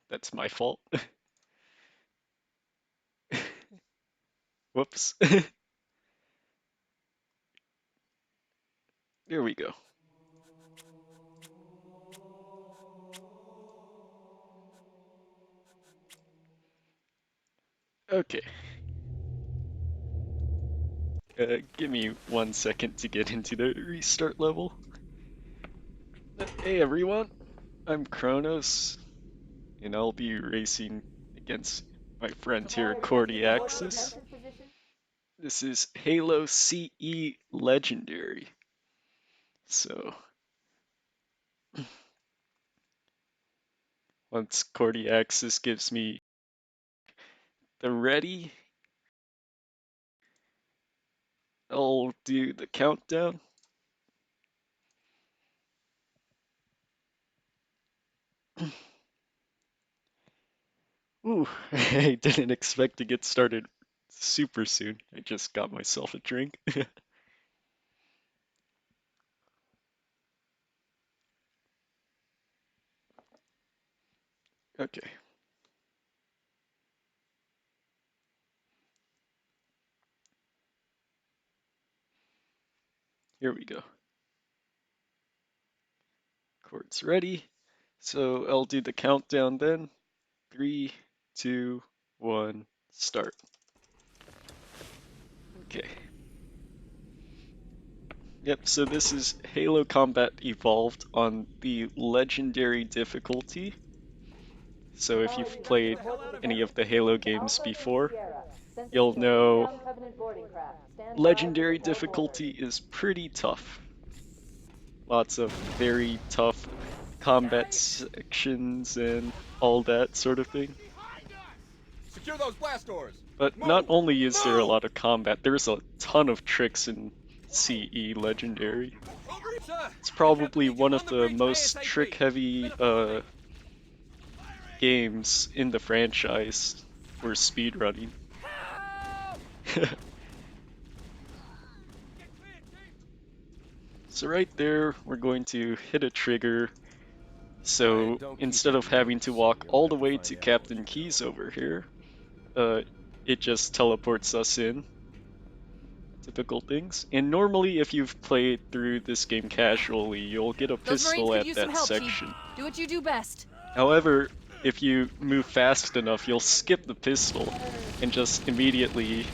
That's my fault. Whoops. There we go. Okay. Give me 1 second to get into the restart level. Hey everyone, I'm Chronos, and I'll be racing against my friend here, cordiaxiz. This is Halo CE Legendary. So, once cordiaxiz gives me the ready, I'll do the countdown. Ooh, I didn't expect to get started super soon. I just got myself a drink. Okay, here we go. Cord's ready. So I'll do the countdown then. 3, 2, 1, start. Okay. Yep, so this is Halo Combat Evolved on the Legendary difficulty. So if you've played any of the Halo games before, you'll know Legendary difficulty is pretty tough. Lots of very tough combat sections and all that sort of thing. Secure those blast doors. But not only is there a lot of combat, there's a ton of tricks in CE Legendary. It's probably one of the most trick-heavy games in the franchise for speedrunning. So right there, we're going to hit a trigger. So instead of having to walk all the way to Captain Keyes over here, it just teleports us in. Typical things. And normally if you've played through this game casually, you'll get a pistol at that section. Do what you do best. However, if you move fast enough, you'll skip the pistol and just immediately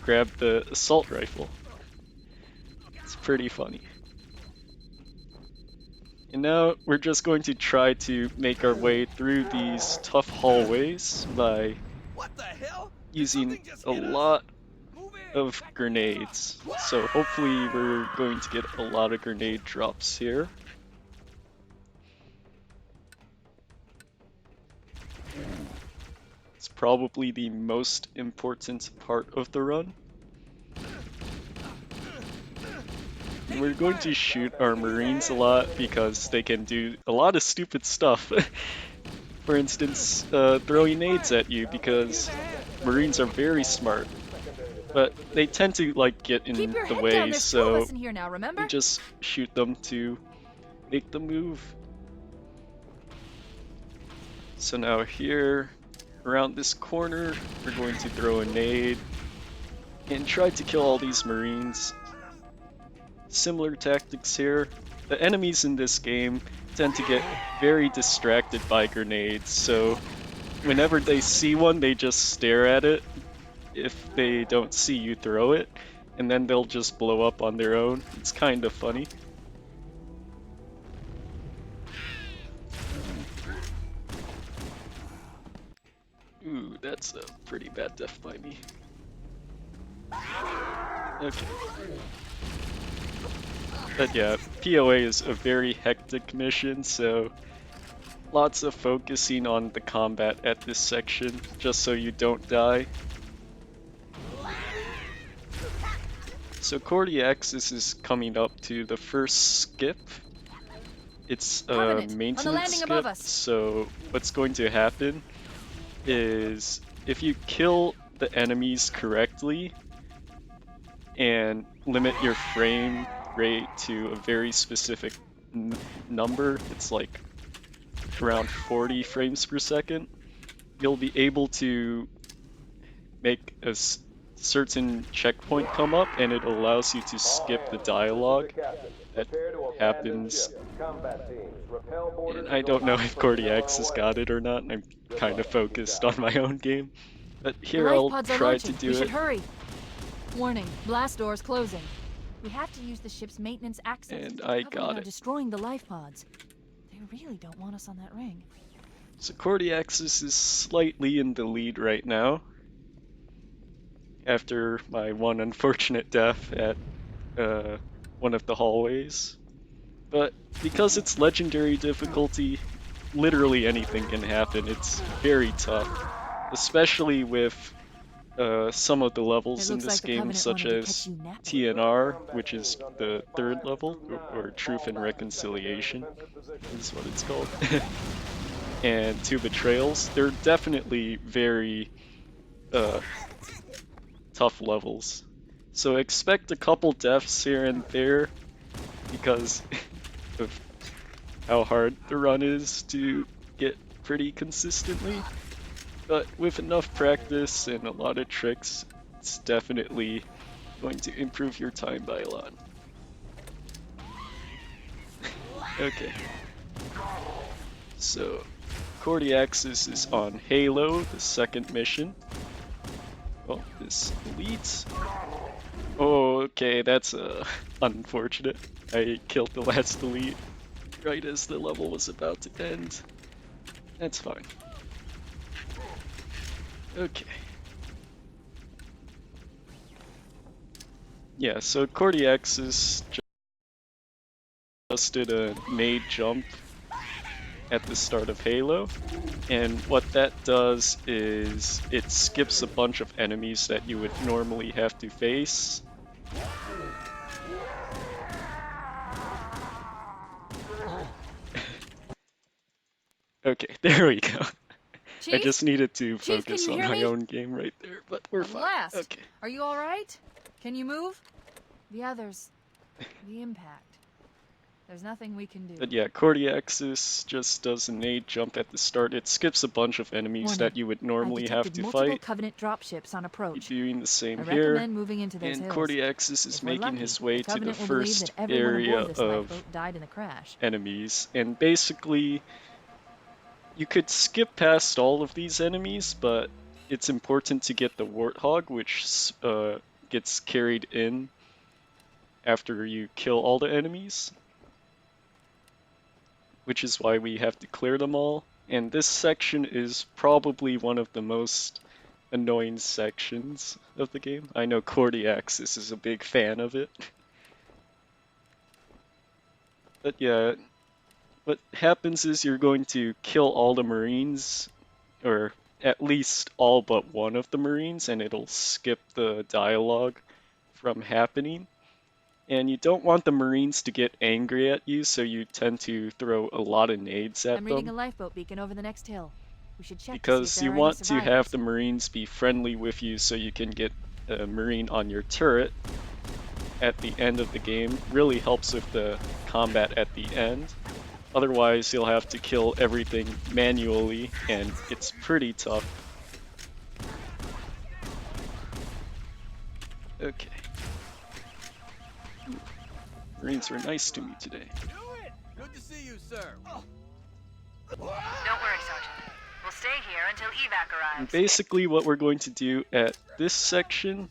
grab the assault rifle. It's pretty funny. And now we're just going to try to make our way through these tough hallways by using a lot of grenades. So hopefully we're going to get a lot of grenade drops here. It's probably the most important part of the run. We're going to shoot our Marines a lot because they can do a lot of stupid stuff. For instance, throwing nades at you because Marines are very smart. But they tend to like get in the way, so we just shoot them to make the move. So now here, around this corner, we're going to throw a nade and try to kill all these Marines. Similar tactics here. The enemies in this game tend to get very distracted by grenades, so whenever they see one, they just stare at it if they don't see you throw it, and then they'll just blow up on their own. It's kind of funny. Ooh, that's a pretty bad death by me. Okay. But yeah, POA is a very hectic mission, so lots of focusing on the combat at this section, just so you don't die. So cordiaxiz is coming up to the first skip. It's a Covenant, on the maintenance landing above skip, us. so what's going to happen is if you kill the enemies correctly and limit your frame rate to a very specific number, it's like around 40 frames per second, you'll be able to make a certain checkpoint come up, and it allows you to skip the dialogue that happens. And I don't know if cordiaxiz got it or not, and I'm kind of focused on my own game. But The here life I'll pods are try launching. to do We should it. hurry. Warning, blast doors closing. We have to use the ship's maintenance access. And The I Covenant got are it. destroying the life pods. They really don't want us on that ring. So cordiaxiz is slightly in the lead right now, after my one unfortunate death at one of the hallways. But because it's legendary difficulty, literally anything can happen. It's very tough, especially with some of the levels in looks this like the game, Covenant such wanted to as catch you napping. TNR, which is the third level, or Truth and Reconciliation is what it's called, and Two Betrayals. They're definitely very tough levels. So expect a couple deaths here and there because of how hard the run is to get pretty consistently. But with enough practice and a lot of tricks, it's definitely going to improve your time by a lot. Okay. So, cordiaxiz is on Halo, the second mission. Oh, this elite. Oh, okay, that's unfortunate. I killed the last elite right as the level was about to end. That's fine. Okay. Yeah, so cordiaxiz just did a nade jump at the start of Halo, and what that does is it skips a bunch of enemies that you would normally have to face. Okay, there we go. Chief? I just needed to Chief, can focus you on hear my me? own game right there, but we're fine. Blast. Okay. Are you all right? Can you move? The others. The impact. There's nothing we can do. But yeah, cordiaxiz just does a nade jump at the start. It skips a bunch of enemies Warning. that you would normally I have detected to multiple fight. Covenant dropships on approach. Doing the same I here. recommend moving into those And hills. cordiaxiz is If we're making lucky, his way the to the Covenant will believe first that everyone area aboard this of lifeboat died in the crash. enemies. And basically, you could skip past all of these enemies, but it's important to get the Warthog, which gets carried in after you kill all the enemies, which is why we have to clear them all. And this section is probably one of the most annoying sections of the game. I know cordiaxiz is a big fan of it. But yeah, what happens is you're going to kill all the Marines, or at least all but one of the Marines, and it'll skip the dialogue from happening. And you don't want the Marines to get angry at you, so you tend to throw a lot of nades at I'm reading a them. lifeboat beacon over the next hill. We should check Because to see if you there are want any to have survivors. the Marines be friendly with you so you can get a Marine on your turret at the end of the game. Really helps with the combat at the end. Otherwise, you'll have to kill everything manually, and it's pretty tough. Okay. Marines were nice to me today. Good to see you, sir. Don't worry, Sergeant. We'll stay here until evac And arrives. basically what we're going to do at this section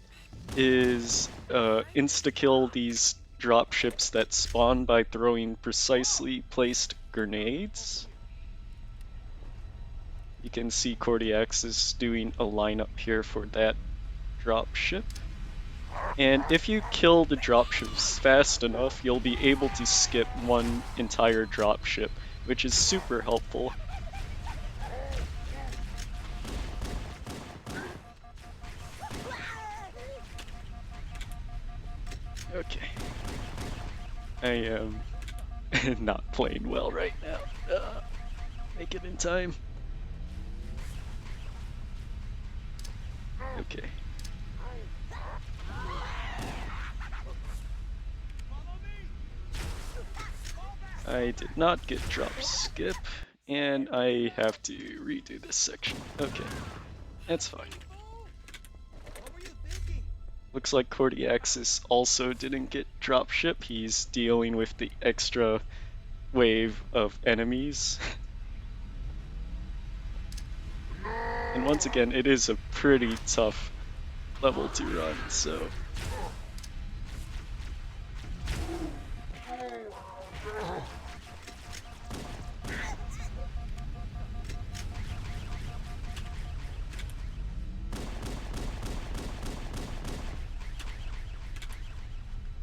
is insta-kill these dropships that spawn by throwing precisely placed grenades. You can see cordiaxiz doing a lineup here for that dropship. And if you kill the dropships fast enough, you'll be able to skip one entire dropship, which is super helpful. Okay. I am not playing well right now. Make it in time. Okay. I did not get drop skip, and I have to redo this section. Okay, that's fine. What were you thinking? Looks like cordiaxiz also didn't get drop ship. He's dealing with the extra wave of enemies. And once again, it is a pretty tough level to run, so...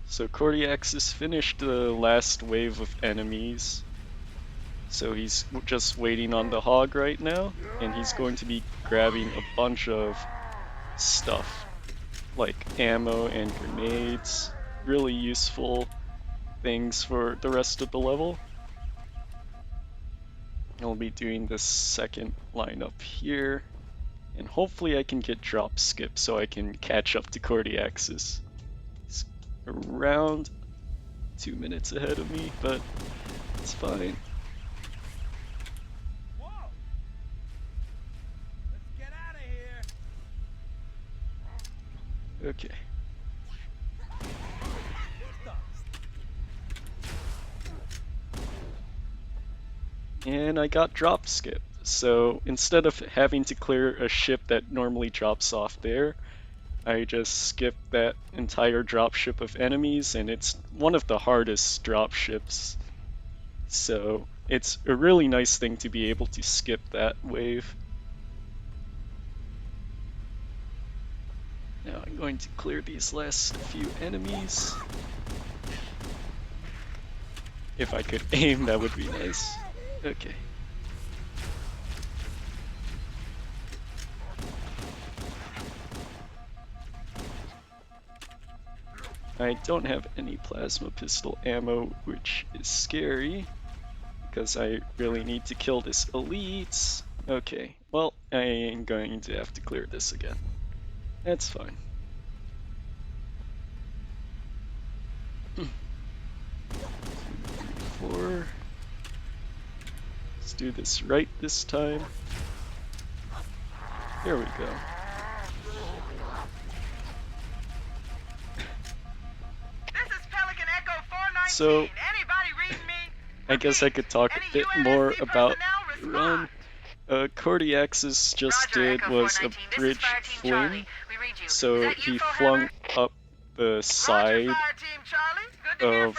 So cordiaxiz finished the last wave of enemies. So he's just waiting on the hog right now, and he's going to be grabbing a bunch of stuff, like ammo and grenades, really useful things for the rest of the level. I'll be doing this second line up here, and hopefully I can get drop skip so I can catch up to cordiaxiz. He's around 2 minutes ahead of me, but it's fine. Whoa! Let's get out of here. Okay. And I got drop skip. So instead of having to clear a ship that normally drops off there, I just skipped that entire dropship of enemies, and it's one of the hardest dropships. So it's a really nice thing to be able to skip that wave. Now I'm going to clear these last few enemies. If I could aim, that would be nice. Okay. I don't have any plasma pistol ammo, which is scary, because I really need to kill this elite. Okay, well, I am going to have to clear this again. That's fine. 2, 3, 4. Let's do this right this time. There we go. So, I guess I could talk a bit more about the run. Cordiaxiz just did was a bridge fling, so he flung up the side of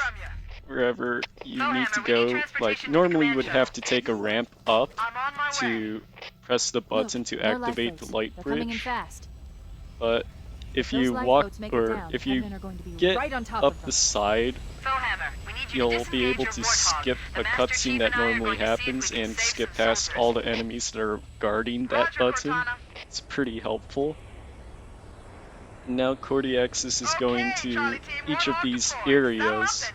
wherever you need to go. Like, normally you would have to take a ramp up to press the button to activate the light bridge, but if you walk, or if you get up the side, you'll be able to skip a cutscene that normally happens and skip past all the enemies that are guarding that button. It's pretty helpful. Now cordiaxiz is going to each of these areas.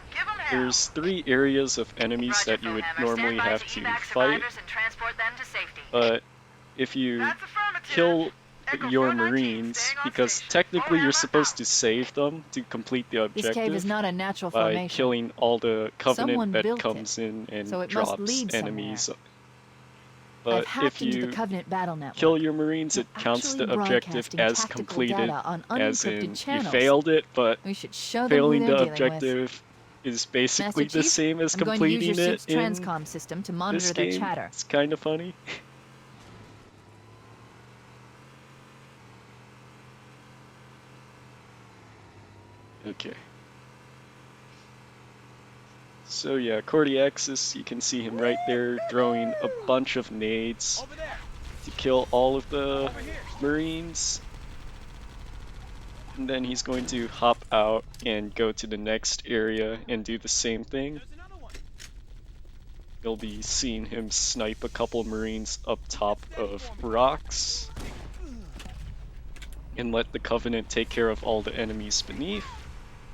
There's 3 areas of enemies that you would normally have to fight, but if you kill your marines, because technically you're supposed to save them to complete the objective. This cave is not a natural by formation. killing all the covenant Someone that built comes in and so it drops must lead enemies. somewhere. But I've hacked if into you the Covenant battle network. kill your marines, it We're counts the actually objective broadcasting as tactical completed, data on as unencrypted in you channels. failed it, but We should show them failing who they're the dealing with. objective is basically Master the Chief, same as I'm going to use completing your it ship's in transcom system to monitor this their game. chatter. It's kind of funny. Okay. So yeah, cordiaxiz, you can see him right there throwing a bunch of nades Over there. to kill all of the marines. And then he's going to hop out and go to the next area and do the same thing. There's another one. You'll be seeing him snipe a couple Marines up top of rocks and let the Covenant take care of all the enemies beneath.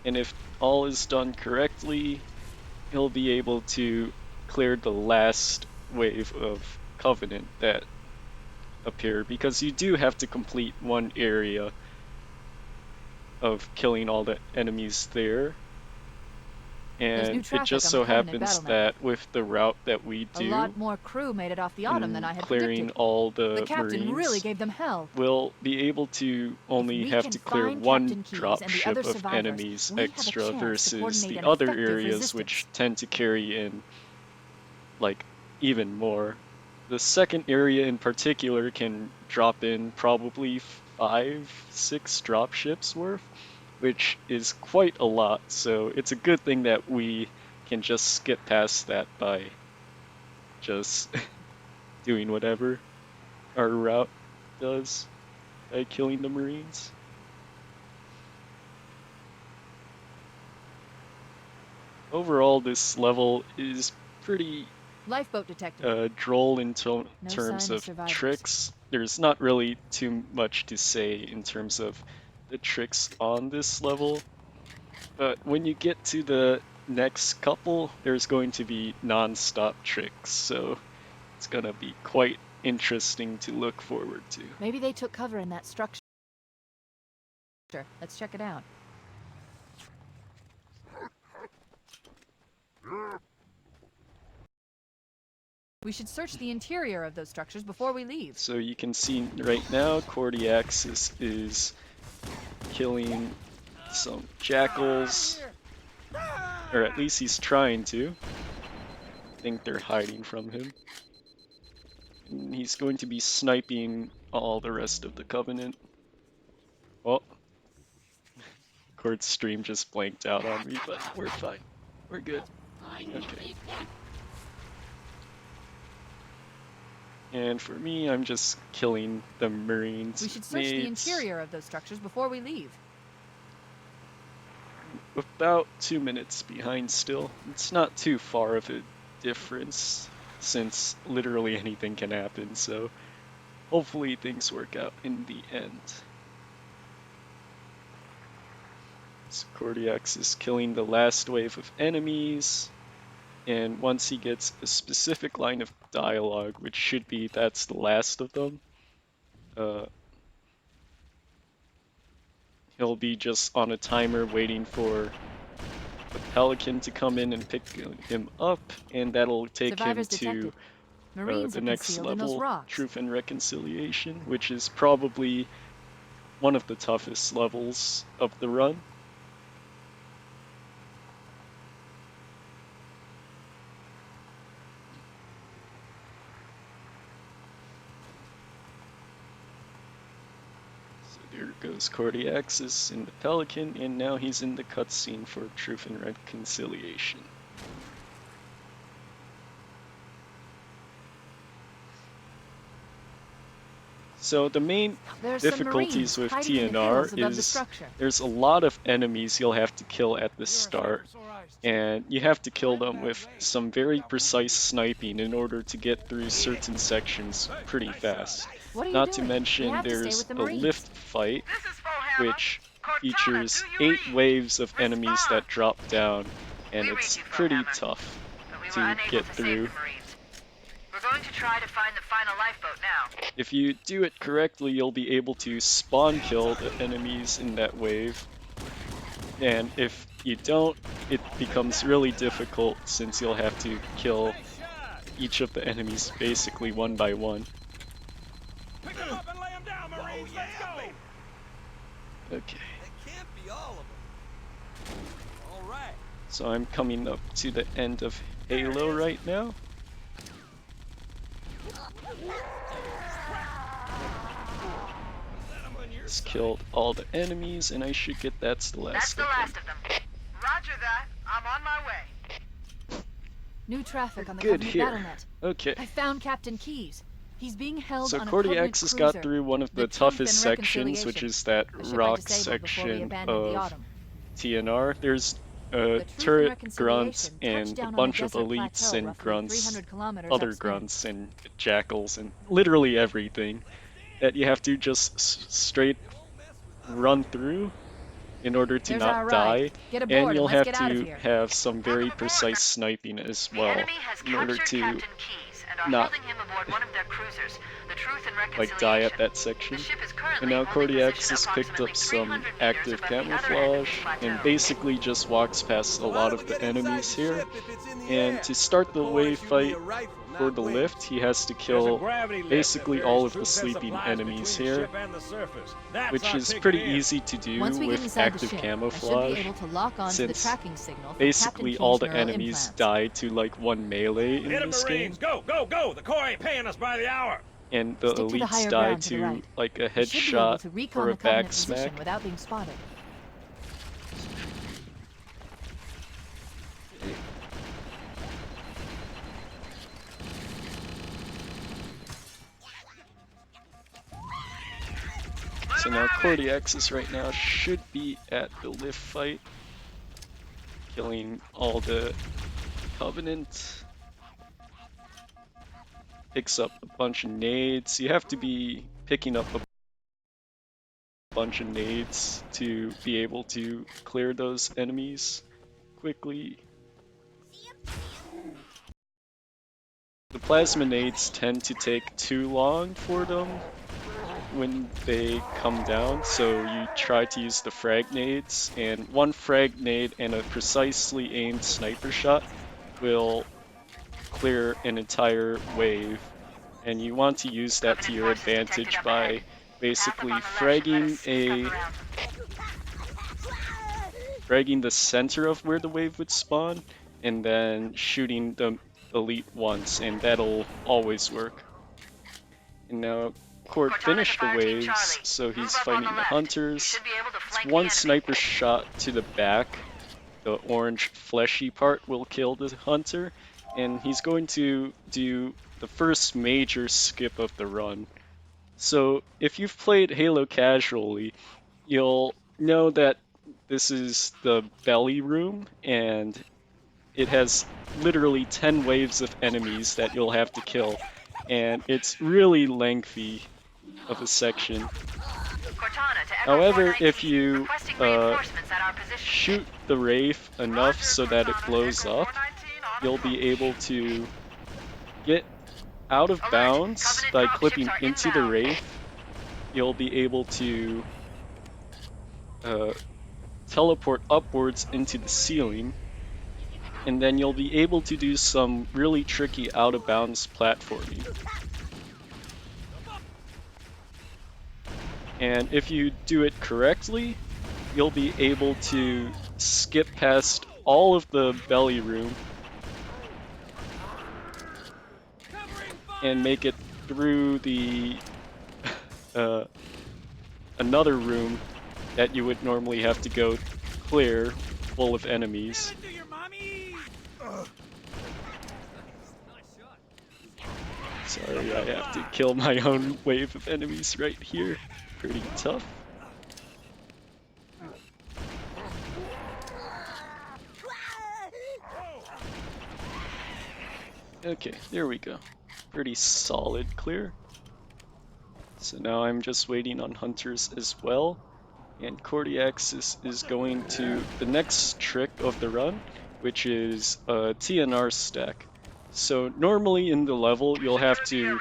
And if all is done correctly, he'll be able to clear the last wave of Covenant that appear, because you do have to complete one area of killing all the enemies there. There's new And it traffic just on so the Covenant happens battle that with the route that we A do, lot more crew made it off the autumn than I had clearing predicted. all The the captain Marines, really gave them hell. we'll be able to only we have can to clear find one Captain Keyes drop and the ship other of survivors, enemies we have a extra chance to versus coordinate the an other effective areas resistance. which tend to carry in like even more. The second area in particular can drop in probably 5-6 drop ships worth, which is quite a lot, so it's a good thing that we can just skip past that by just doing whatever our route does by killing the Marines. Overall, this level is pretty Lifeboat detected. droll in No terms sign of of survivors. tricks. There's not really too much to say in terms of the tricks on this level, but when you get to the next couple, there's going to be non-stop tricks, so it's gonna be quite interesting to look forward to. Maybe they took cover in that structure. Let's check it out. We should search the interior of those structures before we leave. So you can see right now, cordiaxiz is killing some jackals, or at least he's trying to. I think they're hiding from him. And he's going to be sniping all the rest of the Covenant. Oh, Cord's stream just blanked out on me, but we're fine. We're good. Okay. And for me, I'm just killing the Marines. We should search the interior of those structures before we leave. About 2 minutes behind still. It's not too far of a difference, since literally anything can happen, so hopefully things work out in the end. So cordiaxiz is killing the last wave of enemies, and once he gets a specific line of dialogue, which should be that's the last of them, he'll be just on a timer waiting for the Pelican to come in and pick him up, and that'll take Survivors him to detected. Marines the are next concealed in those level, rocks. Truth and Reconciliation, which is probably one of the toughest levels of the run. So there goes cordiaxiz in the Pelican, and now he's in the cutscene for Truth and Reconciliation. So the main There's some difficulties Marines with hiding in the hills TNR above the is structure. there's a lot of enemies you'll have to kill at the start, and you have to kill them with some very precise sniping in order to get through certain sections pretty fast. What are you Not to doing? We mention have to stay there's with the a Marines. lift fight, This is Full which Cortana, features do you 8 read? waves of enemies that drop down, and We read it's you, pretty Fullhammer. tough But we were to unable get to through. save the Marines. We're going to try to find the final lifeboat now. If you do it correctly, you'll be able to spawn kill the enemies in that wave. And if you don't, it becomes really difficult since you'll have to kill each of the enemies basically one by one. Pick them up and lay them down, Marines. Let's go. Okay, That can't be all of them. All right. so I'm coming up to the end of Halo right now. Just killed all the enemies, and I should get that's the That's last the of last them. of them. Roger that. I'm on my way. New traffic on the Good Covenant here. battle net. Okay. I found Captain Keyes. He's being held So on a Covenant cordiaxiz cruiser. got through one of the Truth toughest and sections, which Reconciliation. is that The ship I rock disabled before we section abandoned the of Autumn. TNR. There's The Truth and turret grunts Reconciliation and touched a down on a bunch of desert elites plateau and roughly grunts, 300 kilometers other upstream. grunts and jackals and literally everything that you have to just straight run through in order to There's not our die, ride. Get and aboard and you'll let's have get out of to here. have some very Welcome aboard. precise sniping as The well enemy has in order captured to Captain Keyes and are not holding him aboard one of their cruisers, the Truth and like die Reconciliation. at that section. The ship is And currently now holding position cordiaxiz picked approximately up some 300 meters active above the other end of camouflage this plateau. and basically just walks past a lot of the enemies here. And to start the wave fight for the lift, he has to kill basically all of the sleeping enemies here, which is pretty easy to do Once we get with inside the active ship, I should camouflage, be able to lock on to the since tracking signal for basically Captain all King's the neural enemies implants. die to like one melee in Hit 'em, this game, Marines! Go, go, go! The Corps ain't paying us by the hour. and the Stick to the elites higher die ground to the to right. like a We should be able headshot to recon or a the Covenant back position smack. without being spotted. So now cordiaxiz right now should be at the lift fight, killing all the Covenant. Picks up a bunch of nades. You have to be picking up a bunch of nades to be able to clear those enemies quickly. The plasma nades tend to take too long for them when they come down, so you try to use the frag nades, and one frag nade and a precisely aimed sniper shot will clear an entire wave, and you want to use that to your advantage by basically fragging the center of where the wave would spawn and then shooting the elite once, and that'll always work. And now Cord finished the waves, so he's fighting the hunters. It's one sniper shot to the back. The orange fleshy part will kill the hunter, and he's going to do the first major skip of the run. So if you've played Halo casually, you'll know that this is the belly room, and it has literally 10 waves of enemies that you'll have to kill, and it's really lengthy of a section. However, if you shoot the Wraith enough so that it blows up, you'll be able to get out of bounds by clipping into the Wraith. You'll be able to teleport upwards into the ceiling, and then you'll be able to do some really tricky out of bounds platforming. And if you do it correctly, you'll be able to skip past all of the belly room and make it through the another room that you would normally have to go clear, full of enemies. Sorry, I have to kill my own wave of enemies right here. Pretty tough. Okay, there we go. Pretty solid clear. So now I'm just waiting on hunters as well. And cordiaxiz is going to the next trick of the run, which is a TNR stack. So normally in the level you'll have to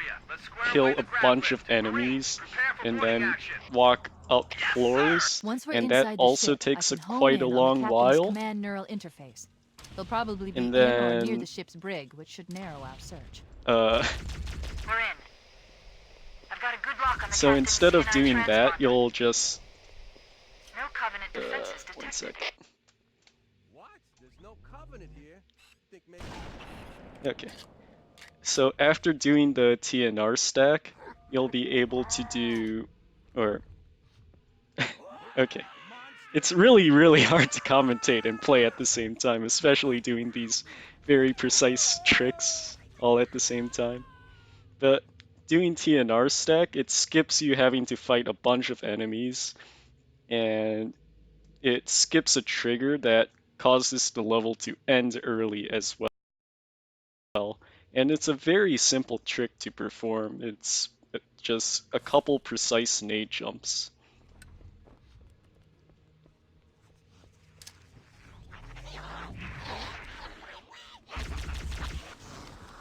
kill a bunch of enemies and then walk up floors, and that also takes quite a long while. Command neural interface. They'll probably be And in or near then the ship's brig, which should narrow our search. We're in. I've got a good lock on the so instead of doing that, transponder. you'll just No Covenant defenses one detected. sec. What? There's no covenant here. Think maybe. Okay. So after doing the TNR stack, you'll be able to do, or okay. It's really, really hard to commentate and play at the same time, especially doing these very precise tricks all at the same time. But doing TNR stack, it skips you having to fight a bunch of enemies, and it skips a trigger that causes the level to end early as well. And it's a very simple trick to perform. It's just a couple precise nade jumps.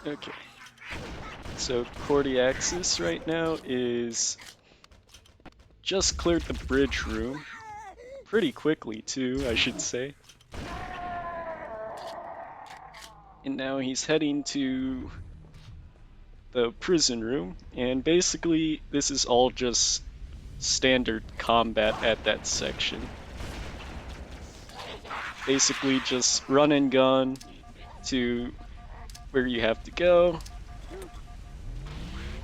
Okay. So cordiaxiz right now is just cleared the bridge room. Pretty quickly too, I should say. And now he's heading to the prison room, and basically this is all just standard combat at that section. Basically just run and gun to where you have to go,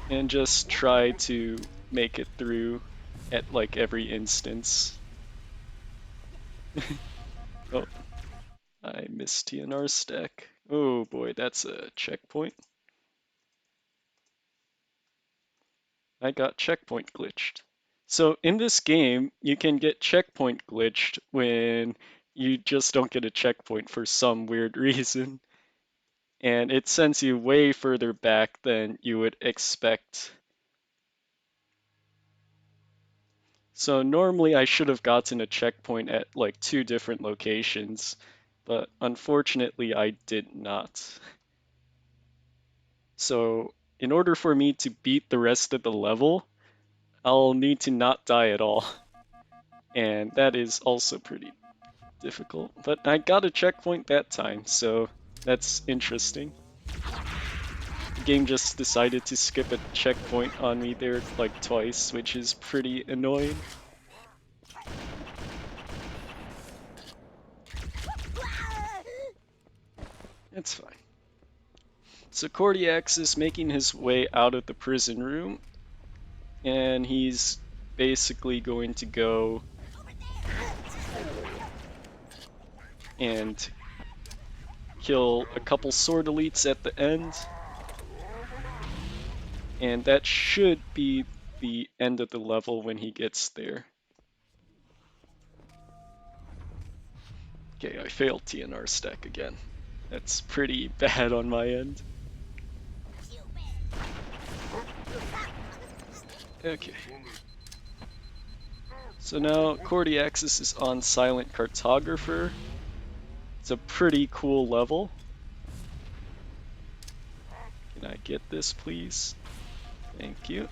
and just try to make it through at like every instance. Oh, I missed TNR stack. Oh boy, that's a checkpoint. I got checkpoint glitched. So in this game, you can get checkpoint glitched when you just don't get a checkpoint for some weird reason. And it sends you way further back than you would expect. So normally I should have gotten a checkpoint at like 2 different locations, but unfortunately I did not. So in order for me to beat the rest of the level, I'll need to not die at all. And that is also pretty difficult. But I got a checkpoint that time, so that's interesting. The game just decided to skip a checkpoint on me there like twice, which is pretty annoying. It's fine. So Cordiax is making his way out of the prison room, and he's basically going to go and kill a couple sword elites at the end. And that should be the end of the level when he gets there. Okay, I failed TNR stack again. That's pretty bad on my end. Okay. So now Cordiaxis is on Silent Cartographer. It's a pretty cool level. Can I get this, please? Thank you.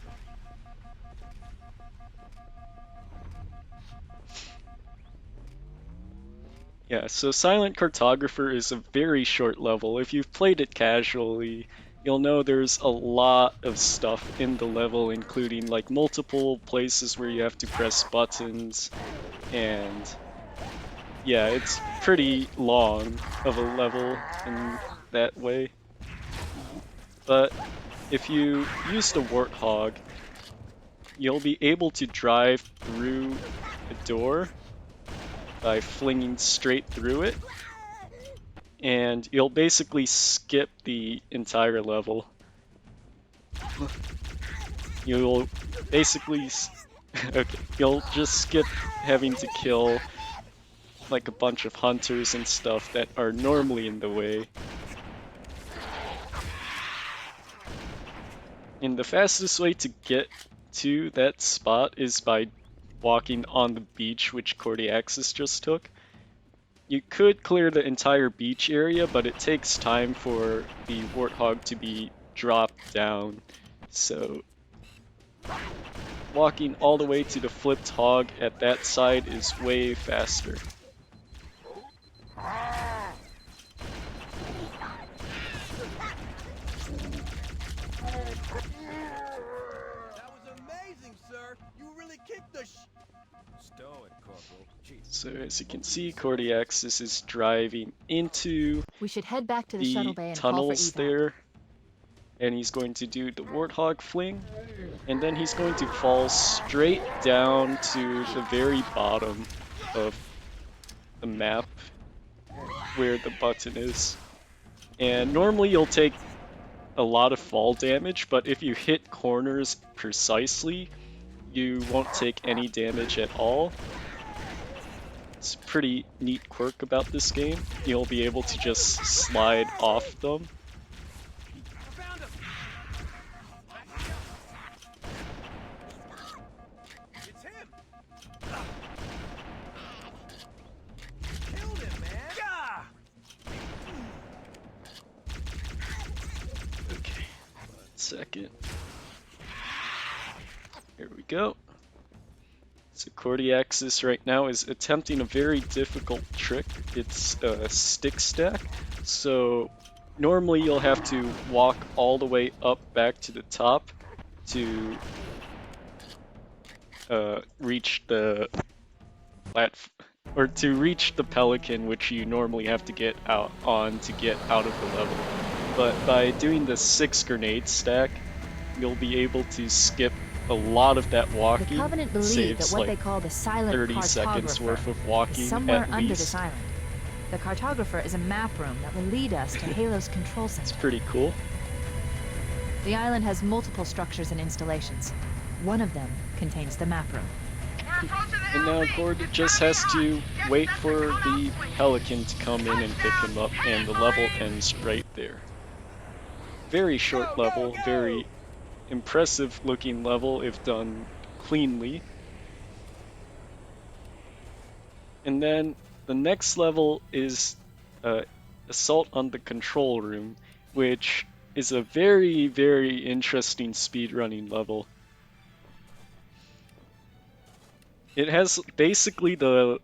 Yeah, so Silent Cartographer is a very short level. If you've played it casually, you'll know there's a lot of stuff in the level, including like multiple places where you have to press buttons, and yeah, it's pretty long of a level in that way. But if you use the Warthog, you'll be able to drive through a door by flinging straight through it, and you'll basically skip the entire level. You'll basically okay, you'll just skip having to kill like a bunch of hunters and stuff that are normally in the way. And the fastest way to get to that spot is by walking on the beach, which Cordiaxis just took. You could clear the entire beach area, but it takes time for the Warthog to be dropped down. So walking all the way to the flipped hog at that side is way faster. So as you can see, Cordiaxis is driving into We should head back to the shuttle bay the and call for tunnels evac. there, and he's going to do the Warthog fling, and then he's going to fall straight down to the very bottom of the map where the button is. And normally you'll take a lot of fall damage, but if you hit corners precisely, you won't take any damage at all. It's a pretty neat quirk about this game. You'll be able to just slide off them. I found him. It's him. Killed him, man. Gah! Okay, 1 second. Here we go. So cordiaxiz right now is attempting a very difficult trick. It's a stick stack. So normally you'll have to walk all the way up back to the top to reach the to reach the pelican, which you normally have to get out on to get out of the level. But by doing the 6 grenade stack, you'll be able to skip a lot of that The walking. Covenant believe that Saves what they like call the silent 30 seconds cartographer worth of walking is somewhere at under least. this island. The cartographer is a map room that will lead us to Halo's control It's center. pretty cool. The island has multiple structures and installations. One of them contains the map room. And now Cord just has to wait for the pelican to come in and pick him up, and the level ends right there. Very short level, very impressive looking level if done cleanly. And then the next level is Assault on the Control Room, which is a very, very interesting speedrunning level. It has basically the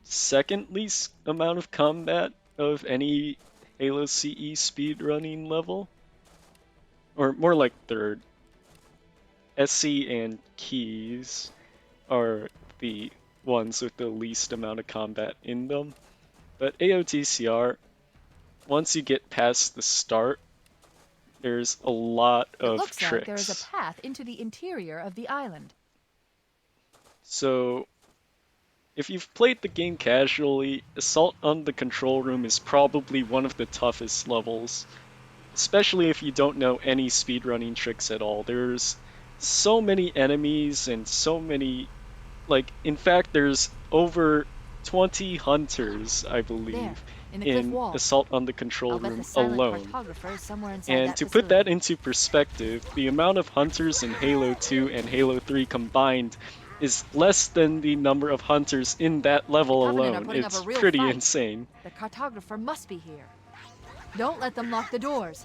second least amount of combat of any Halo CE speedrunning level. Or more like third. SC and Keys are the ones with the least amount of combat in them. But AOTCR, once you get past the start, there's a lot It of looks tricks. like there is a path into the interior of the island. So, if you've played the game casually, Assault on the Control Room is probably one of the toughest levels. Especially if you don't know any speedrunning tricks at all. There's so many enemies and so many... Like, in fact, there's over 20 hunters, I believe, There, in the cliff in wall. Assault on the Control I'll bet Room the silent alone. cartographer is somewhere inside And that to put that facility. into perspective, the amount of hunters in Halo 2 and Halo 3 combined is less than the number of hunters in that level Covenant are alone. putting up It's a real pretty fight. insane. The cartographer must be here. Don't let them lock the doors.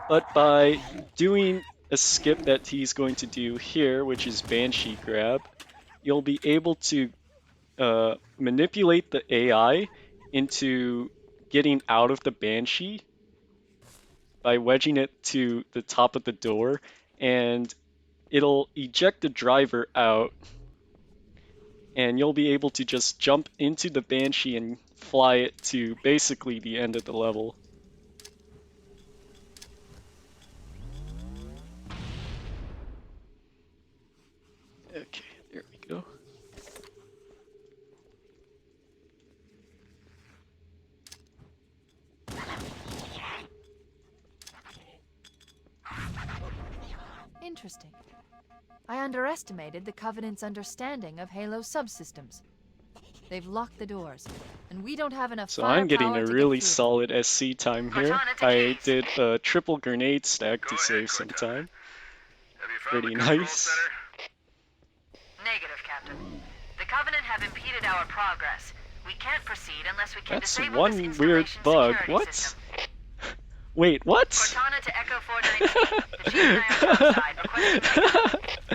But by doing a skip that he's going to do here, which is Banshee Grab, you'll be able to manipulate the AI into getting out of the Banshee by wedging it to the top of the door, and it'll eject the driver out, and you'll be able to just jump into the Banshee and fly it to basically the end of the level. Okay, there we go. Interesting. I underestimated the Covenant's understanding of Halo subsystems. They've locked the doors, and we don't have enough So I'm getting firepower a to really get through. solid SC time here. Cortana to I Keys. did a triple grenade stack to Go save ahead, some Cortana. time. Have you found Pretty the control nice. center? Negative, Captain. The Covenant have impeded our progress. We can't proceed unless we can That's disable one this weird installation bug. security What? system. Wait, what? Cortana to Echo 419. The chief and I are outside, requesting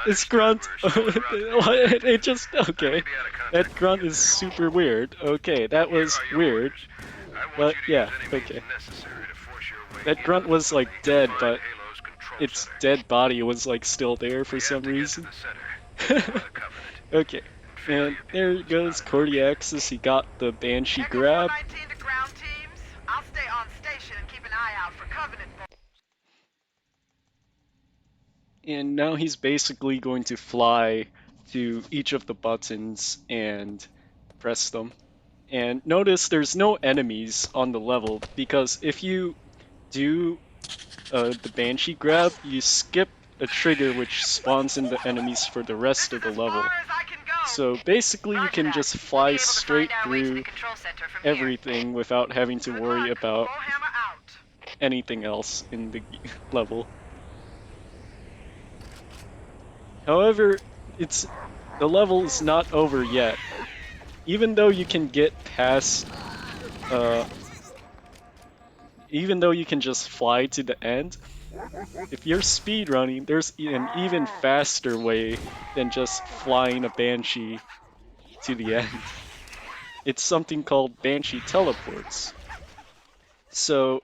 This Understood. grunt, We're still en route to it just, okay. That grunt is super weird. Okay, that was Here are your weird. orders. I want But, you to yeah, use any means okay. necessary to force your way That into grunt the was, like, facility dead, to but find Halo's control its center. dead body was, like, still there We for have some to get to reason. the center before the Covenant. Okay, and there goes cordiaxiz. He got the Banshee Echo grab. 419 to ground teams. I'll stay on station and keep an eye out for Covenant. And now he's basically going to fly to each of the buttons and press them. And notice there's no enemies on the level, because if you do the Banshee grab, you skip a trigger which spawns in the enemies for the rest of the level. So basically you can just fly straight through everything without having to worry about anything else in the level. However, the level is not over yet. Even though you can get past, even though you can just fly to the end, if you're speedrunning, there's an even faster way than just flying a Banshee to the end. It's something called Banshee teleports. So,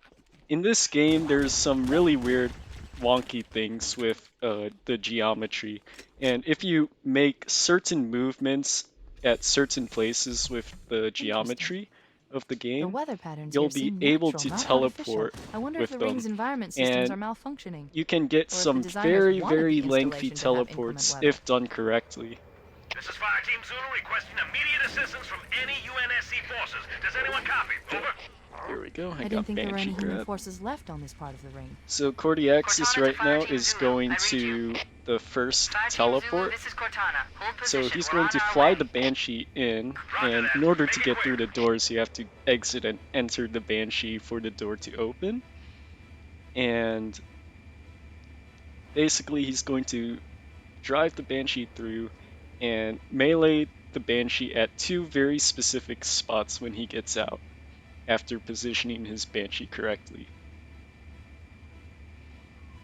in this game, there's some really weird, wonky things with the geometry. And if you make certain movements at certain places with the geometry of the The game, weather patterns you'll here be seem able natural, to not teleport artificial. I wonder with if the ring's them. environment systems And are malfunctioning. you can get Or if the some designers very, wanted the very lengthy installation to have inclement teleports weather. if done correctly. This is Fire Team Zulu requesting immediate assistance from any UNSC forces. Does anyone copy? Over. Here we go, I I didn't got think there were any Banshee human grab. forces left on this part of the ring. So cordiaxiz Cortana to right Fire now Team is Zulu. going I read you. to the first Fire Team Zulu, teleport. this is Cortana. Hold So position. he's We're going on to our fly way. the Banshee in, Roger and that. in order Make to it get quick. through the doors, you have to exit and enter the Banshee for the door to open. And basically, he's going to drive the Banshee through and melee the Banshee at two very specific spots when he gets out, after positioning his Banshee correctly.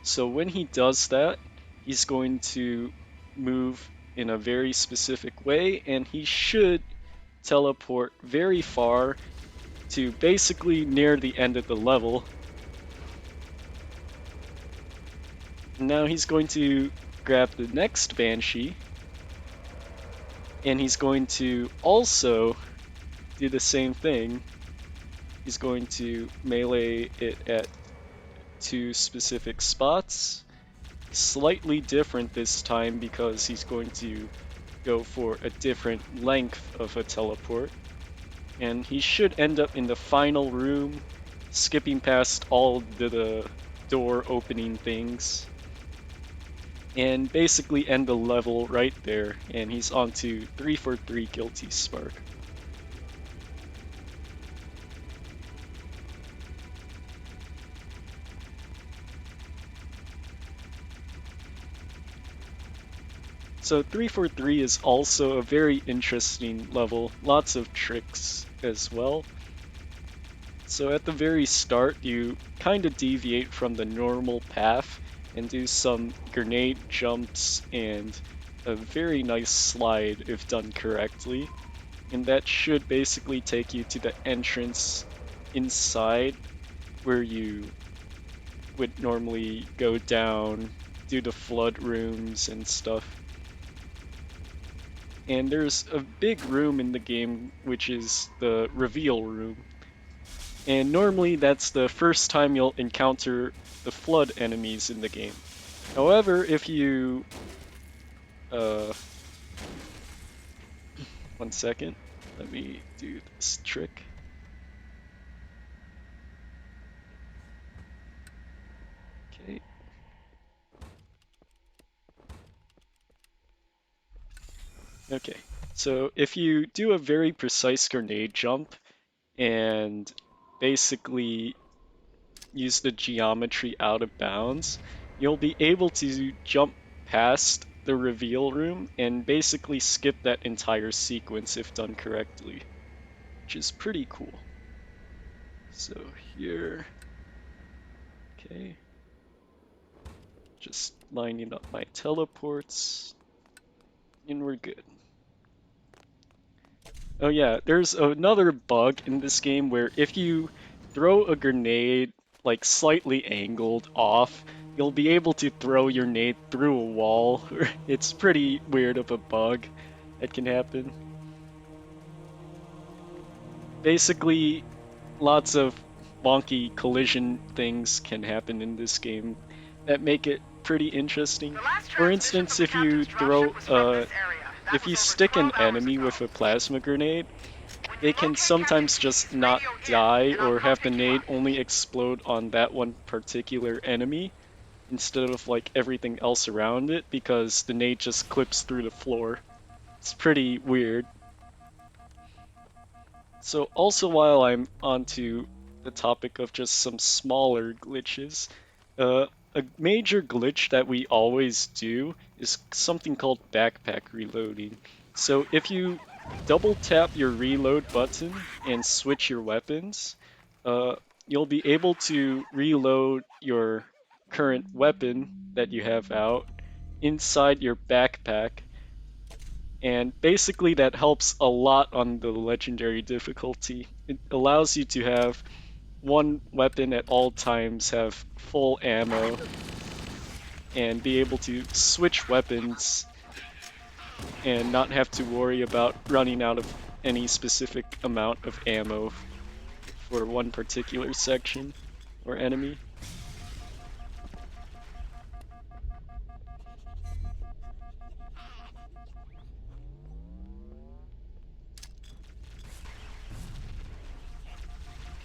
So when he does that, he's going to move in a very specific way, and he should teleport very far to basically near the end of the level. Now he's going to grab the next Banshee, and he's going to also do the same thing. He's going to melee it at two specific spots. Slightly different this time because he's going to go for a different length of a teleport. And he should end up in the final room, skipping past all the door opening things. And basically end the level right there, and he's on to 343 Guilty Spark. So 343 is also a very interesting level, lots of tricks as well. So at the very start, you kind of deviate from the normal path and do some grenade jumps and a very nice slide if done correctly. And that should basically take you to the entrance inside where you would normally go down, do the flood rooms and stuff. And there's a big room in the game, which is the reveal room. And normally that's the first time you'll encounter the flood enemies in the game. However, if you... one second, let me do this trick. Okay. Okay, so if you do a very precise grenade jump and basically use the geometry out of bounds, you'll be able to jump past the reveal room and basically skip that entire sequence if done correctly, which is pretty cool. So here, okay, just lining up my teleports, and we're good. Oh yeah, there's another bug in this game where if you throw a grenade like slightly angled off, you'll be able to throw your nade through a wall. It's pretty weird of a bug that can happen. Basically, lots of wonky collision things can happen in this game that make it pretty interesting. For instance, if you throw if you stick an enemy with a plasma grenade, they can sometimes just not die or have the nade only explode on that one particular enemy instead of like everything else around it because the nade just clips through the floor. It's pretty weird. So also while I'm onto the topic of just some smaller glitches, a major glitch that we always do is something called backpack reloading. So if you double tap your reload button and switch your weapons, you'll be able to reload your current weapon that you have out inside your backpack, and basically that helps a lot on the legendary difficulty. It allows you to have one weapon at all times have full ammo and be able to switch weapons and not have to worry about running out of any specific amount of ammo for one particular section or enemy.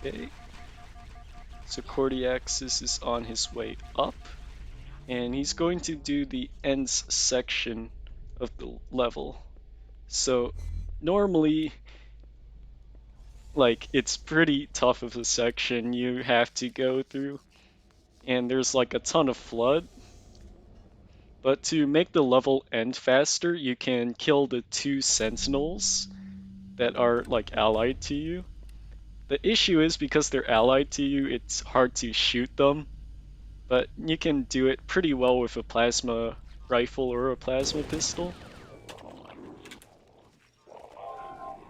Okay, so cordiaxiz is on his way up, and he's going to do the ends section of the level. So normally, like, it's pretty tough of a section you have to go through, and there's like a ton of flood. But to make the level end faster, you can kill the 2 sentinels that are like allied to you. The issue is because they're allied to you, it's hard to shoot them, but you can do it pretty well with a plasma rifle or a plasma pistol.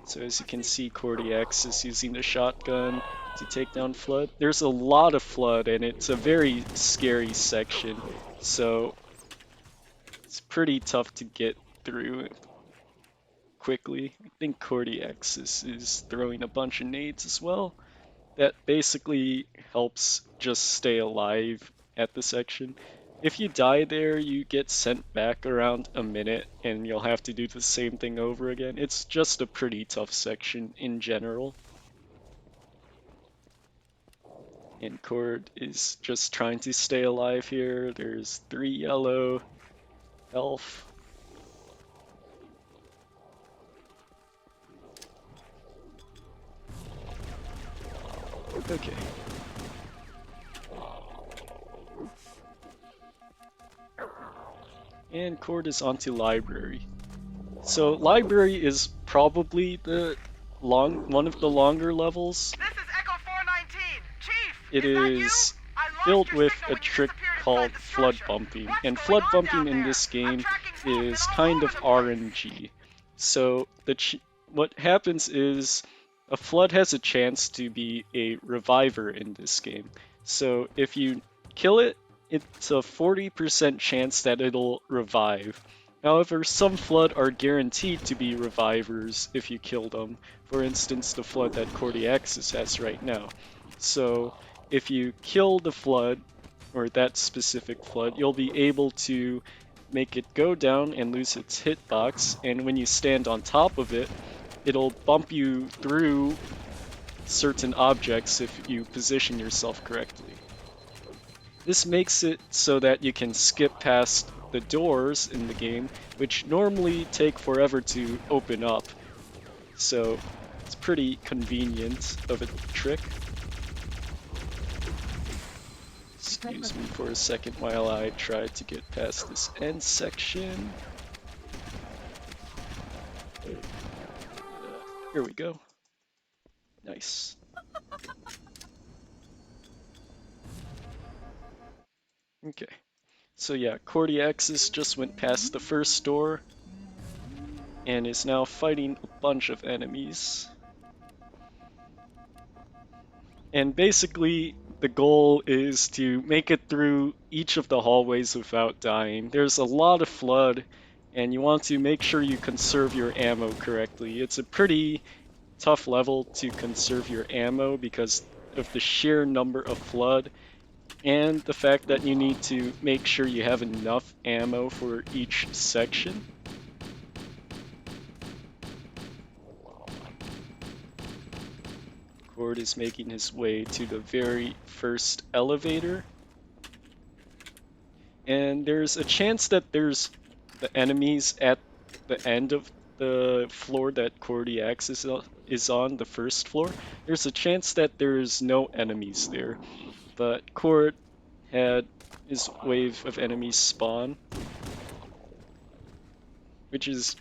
So as you can see, cordiaxiz is using the shotgun to take down flood. There's a lot of flood and it's a very scary section, so it's pretty tough to get through quickly. I think cordiaxiz is throwing a bunch of nades as well. That basically helps just stay alive at the section. If you die there, you get sent back around a minute and you'll have to do the same thing over again. It's just a pretty tough section in general. And Cord is just trying to stay alive here. There's 3 yellow health. Okay. And Cord is onto library. So library is probably one of the longer levels. This is Echo 419. Chief, It is that is you? I lost filled your with signal a when you trick disappeared inside called the flood structure. bumping, What's and going flood on bumping down in there? this I'm game tracking smoke is all kind over of the place. RNG. So what happens is a flood has a chance to be a reviver in this game. So if you kill it, it's a 40% chance that it'll revive. However, some flood are guaranteed to be revivers if you kill them. For instance, the flood that cordiaxiz has right now. So if you kill the flood, or that specific flood, you'll be able to make it go down and lose its hitbox, and when you stand on top of it, it'll bump you through certain objects if you position yourself correctly. This makes it so that you can skip past the doors in the game, which normally take forever to open up. So it's pretty convenient of a trick. Excuse me for a second while I try to get past this end section. Here we go. Nice. Okay. So yeah, cordiaxiz just went past the first door and is now fighting a bunch of enemies. And basically, the goal is to make it through each of the hallways without dying. There's a lot of flood, and you want to make sure you conserve your ammo correctly. It's a pretty tough level to conserve your ammo because of the sheer number of flood, and the fact that you need to make sure you have enough ammo for each section. Cord is making his way to the very first elevator. And there's a chance that there's the enemies at the end of the floor that cordiaxiz is on, the first floor. There's a chance that there's no enemies there. But Cord had his wave of enemies spawn, which is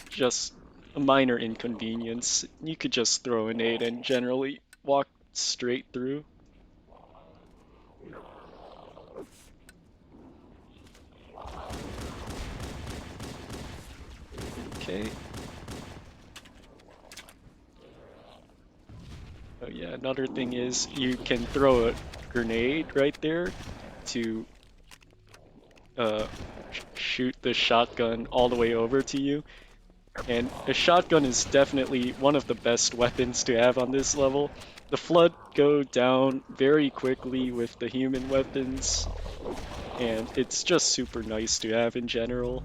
just a minor inconvenience. You could just throw a nade and generally walk straight through. Okay. Oh yeah, another thing is you can throw a grenade right there to shoot the shotgun all the way over to you. And a shotgun is definitely one of the best weapons to have on this level. The Flood go down very quickly with the human weapons, and it's just super nice to have in general.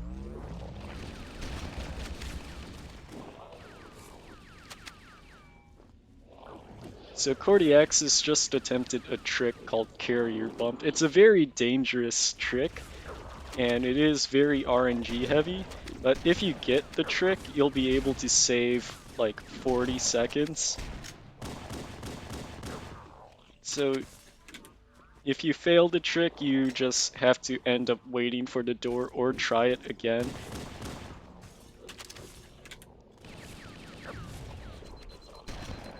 So cordiaxiz just attempted a trick called Carrier Bump. It's a very dangerous trick, and it is very RNG heavy, but if you get the trick, you'll be able to save like 40 seconds. So if you fail the trick, you just have to end up waiting for the door or try it again.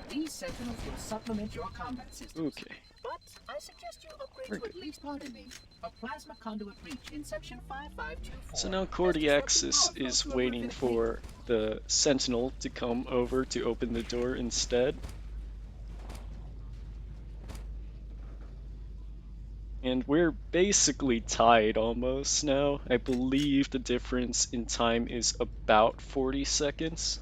These sentinels will supplement your combat systems. Okay. But I suggest you upgrade to at least one of these. A plasma conduit breach in section 5524. So now cordiaxiz is waiting for the sentinel to come over to open the door instead. And we're basically tied almost now. I believe the difference in time is about 40 seconds.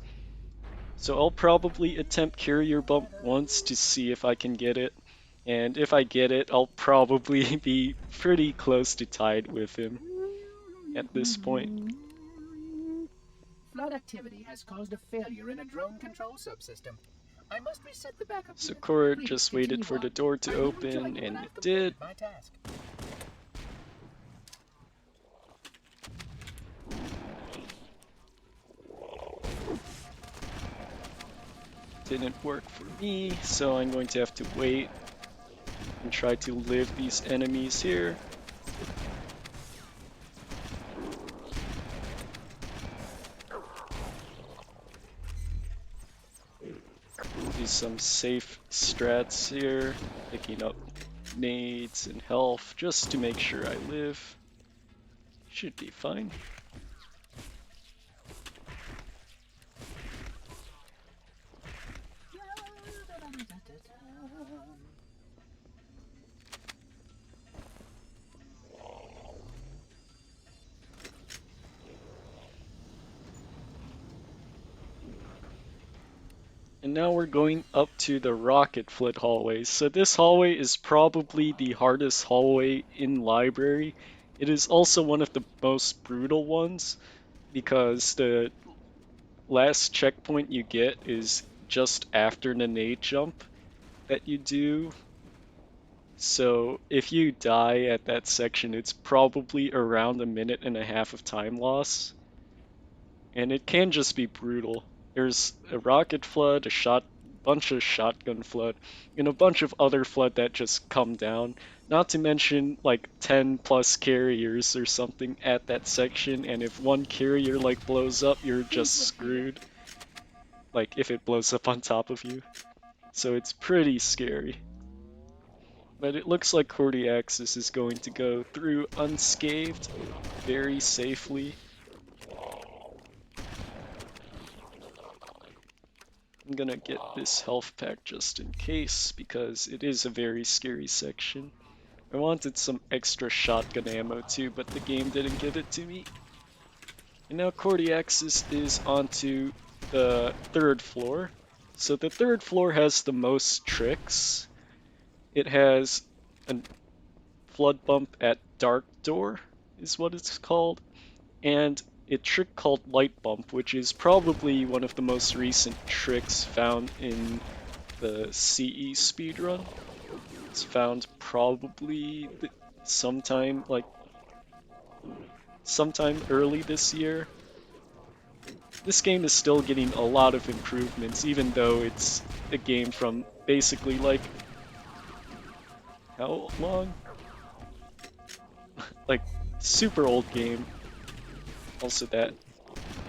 So I'll probably attempt Carrier Bump once to see if I can get it. And if I get it, I'll probably be pretty close to tied with him at this point. Flood activity has caused a failure in a drone control subsystem. I must reset the backup. So Cord just waited for the door to open, and it did. My task. Didn't work for me, so I'm going to have to wait and try to live these enemies here. Do some safe strats here, picking up nades and health just to make sure I live. Should be fine. And now we're going up to the rocket flood hallway. So this hallway is probably the hardest hallway in library. It is also one of the most brutal ones because the last checkpoint you get is just after the nade jump that you do. So if you die at that section, it's probably around 1.5 minutes of time loss. And it can just be brutal. There's a rocket flood, bunch of shotgun flood, and a bunch of other flood that just come down. Not to mention like 10 plus carriers or something at that section, and if one carrier like blows up, you're just screwed. Like if it blows up on top of you. So it's pretty scary. But it looks like cordiaxiz is going to go through unscathed very safely. I'm gonna get this health pack just in case, because it is a very scary section. I wanted some extra shotgun ammo too, but the game didn't give it to me. And now cordiaxiz is onto the 3rd floor. So the 3rd floor has the most tricks. It has a flood bump at Dark Door, is what it's called, and a trick called Light Bump, which is probably one of the most recent tricks found in the CE speedrun. It's found probably sometime early this year. This game is still getting a lot of improvements, even though it's a game from basically like how long? Like super old game. Also that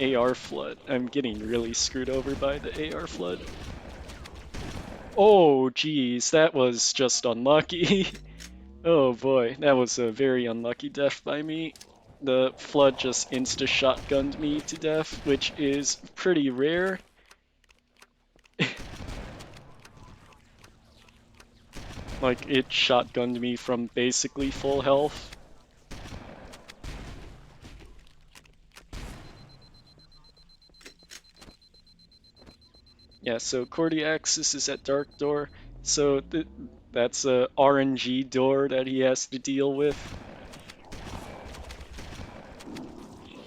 AR flood. I'm getting really screwed over by the AR flood. Oh geez, that was just unlucky. Oh boy, that was a very unlucky death by me. The flood just insta-shotgunned me to death, which is pretty rare. Like, it shotgunned me from basically full health. Yeah, so cordiaxiz is at Dark Door, so that's a RNG door that he has to deal with.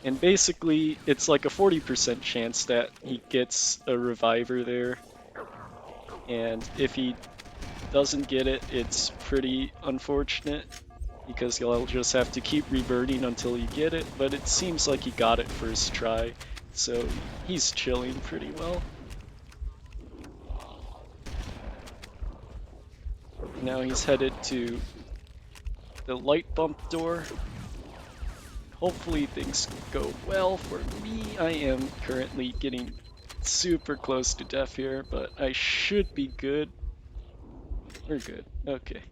And basically, it's like a 40% chance that he gets a reviver there. And if he doesn't get it, it's pretty unfortunate, because he'll just have to keep reverting until you get it, but it seems like he got it first try, so he's chilling pretty well. Now he's headed to the light bump door. Hopefully things go well for me. I am currently getting super close to death here, but I should be good. We're good. Okay.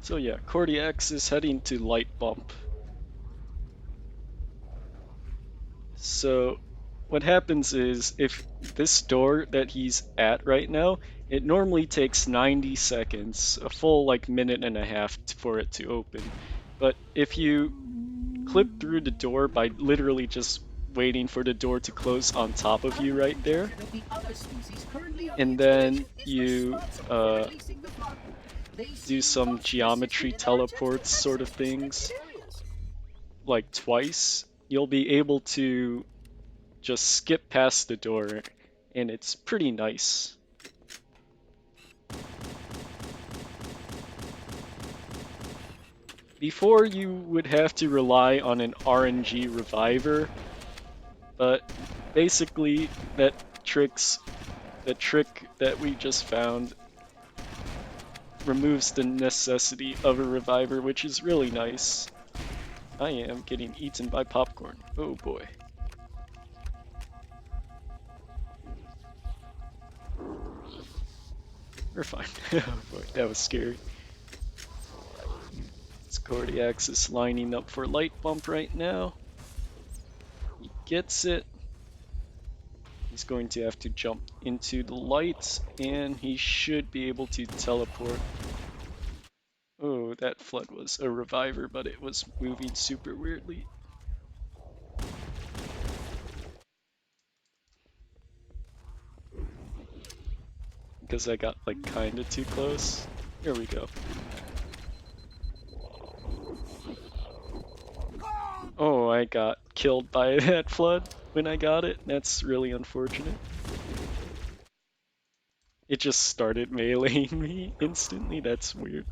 So yeah, cordiaxiz is heading to light bump. So what happens is, if this door that he's at right now, it normally takes 90 seconds, a full like minute and a half for it to open. But if you clip through the door by literally just waiting for the door to close on top of you right there, and then you do some geometry teleports sort of things, like twice, you'll be able to just skip past the door, and it's pretty nice. Before, you would have to rely on an RNG reviver, but basically the trick that we just found removes the necessity of a reviver, which is really nice. I am getting eaten by popcorn. Oh boy. We're fine. Oh boy, that was scary. This cordiaxiz is lining up for light bump right now. He gets it. He's going to have to jump into the lights, and he should be able to teleport. Oh, that flood was a reviver, but it was moving super weirdly. Because I got like kinda too close. Here we go. Oh, I got killed by that flood when I got it. That's really unfortunate. It just started meleeing me instantly. That's weird.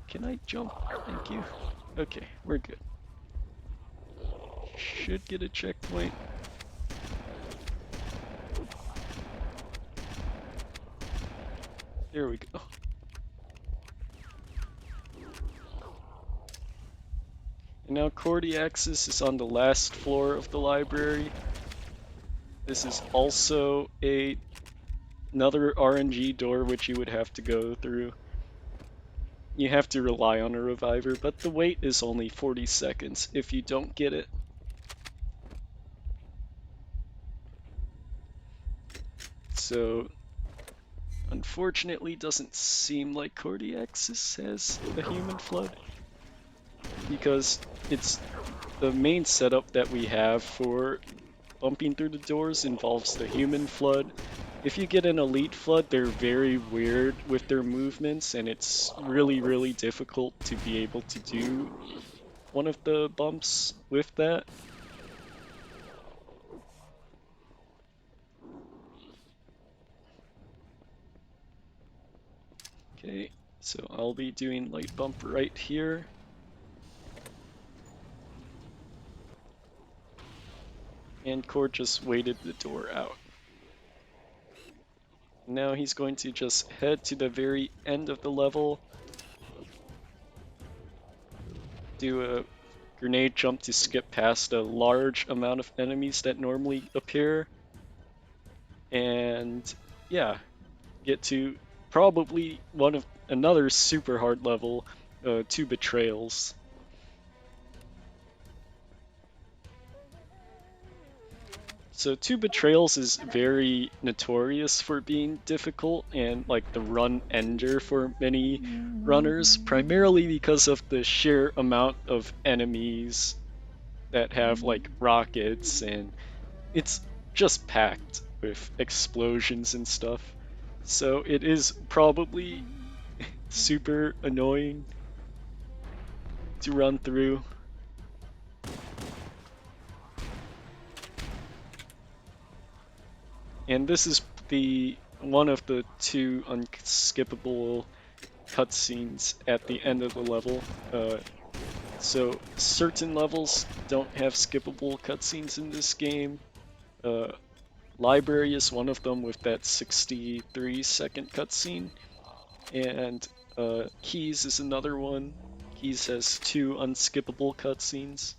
Can I jump? Thank you. Okay, we're good. Should get a checkpoint. There we go. And now cordiaxiz is on the last floor of the library. This is also another RNG door which you would have to go through. You have to rely on a reviver, but the wait is only 40 seconds if you don't get it. So Unfortunately, doesn't seem like cordiaxiz has a human flood, because it's the main setup that we have for bumping through the doors involves the human flood. If you get an elite flood, they're very weird with their movements, and it's really difficult to be able to do one of the bumps with that. Okay, so I'll be doing light bump right here. And Cord just waited the door out. Now he's going to just head to the very end of the level, do a grenade jump to skip past a large amount of enemies that normally appear, and yeah, get to probably another super hard level, 2 betrayals. So 2 betrayals is very notorious for being difficult and like the run ender for many runners, primarily because of the sheer amount of enemies that have like rockets, and it's just packed with explosions and stuff. So it is probably super annoying to run through. And this is one of the 2 unskippable cutscenes at the end of the level. So certain levels don't have skippable cutscenes in this game. Library is one of them with that 63-second cutscene, and Keys is another one. Keys has 2 unskippable cutscenes.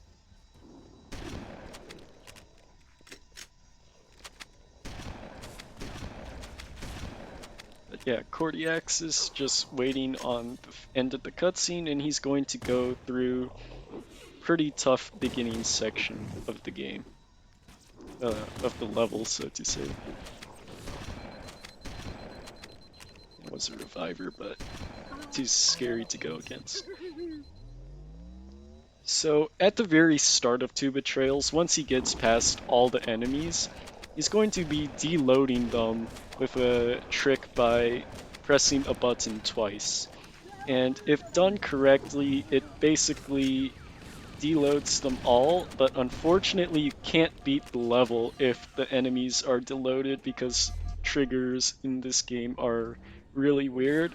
Yeah, Cordiax is just waiting on the end of the cutscene, and he's going to go through pretty tough beginning section of the game. Of the level, so to say. It was a reviver, but too scary to go against. So, at the very start of 2 Betrayals, once he gets past all the enemies, he's going to be deloading them with a trick by pressing a button twice. And if done correctly, it basically deloads them all, but unfortunately you can't beat the level if the enemies are deloaded, because triggers in this game are really weird.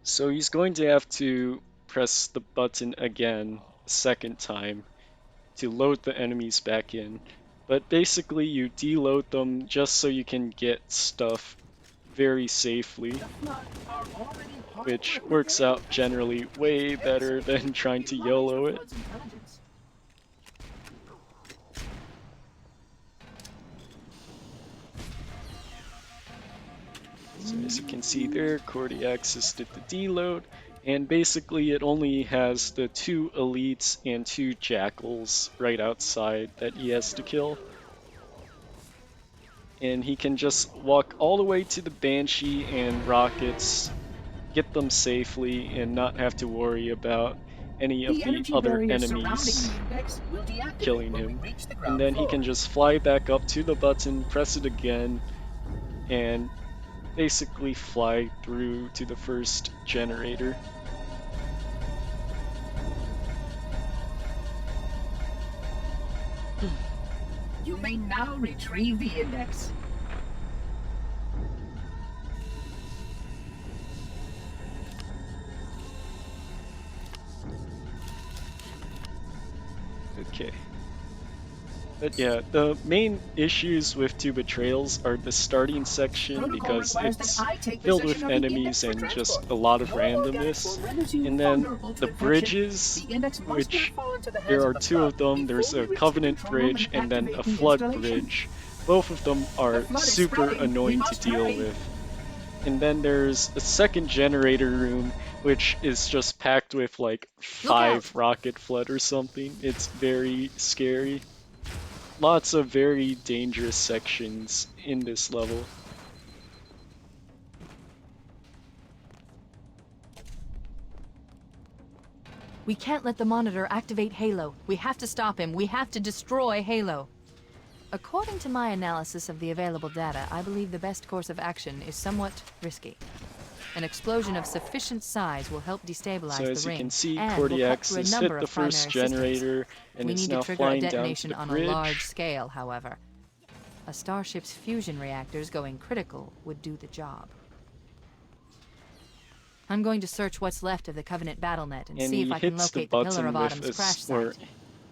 So he's going to have to press the button again a second time to load the enemies back in. But basically you deload them just so you can get stuff very safely, which works out generally way better than trying to YOLO it. So as you can see there, cordiaxiz did the deload, and basically it only has the 2 elites and 2 jackals right outside that he has to kill. And he can just walk all the way to the Banshee and rockets, get them safely, and not have to worry about any of the other enemies killing him. And then he can just fly back up to the button, press it again, and basically fly through to the first generator. You may now retrieve the index. Okay. But yeah, the main issues with 2 Betrayals are the starting section, because it's filled with enemies and just a lot of randomness. And then the bridges, which there are 2 of them. There's a Covenant bridge and then a Flood bridge. Both of them are super annoying to deal with. And then there's a second generator room, which is just packed with like 5 rocket flood or something. It's very scary. lots of very dangerous sections in this level. We can't let the monitor activate Halo. We have to stop him. We have to destroy Halo. According to my analysis of the available data, I believe the best course of action is somewhat risky. An explosion of sufficient size will help destabilize So as the you ring, can see, and will cut through a cordiaxiz number hit the of first primary systems. generator and We is need now to trigger a flying down to detonation the on a large bridge. scale, however. A starship's fusion reactors going critical would do the job. I'm going to search what's left of the Covenant battlenet and And see he if I can hits the locate the Pillar button of with Autumn's a crash or site.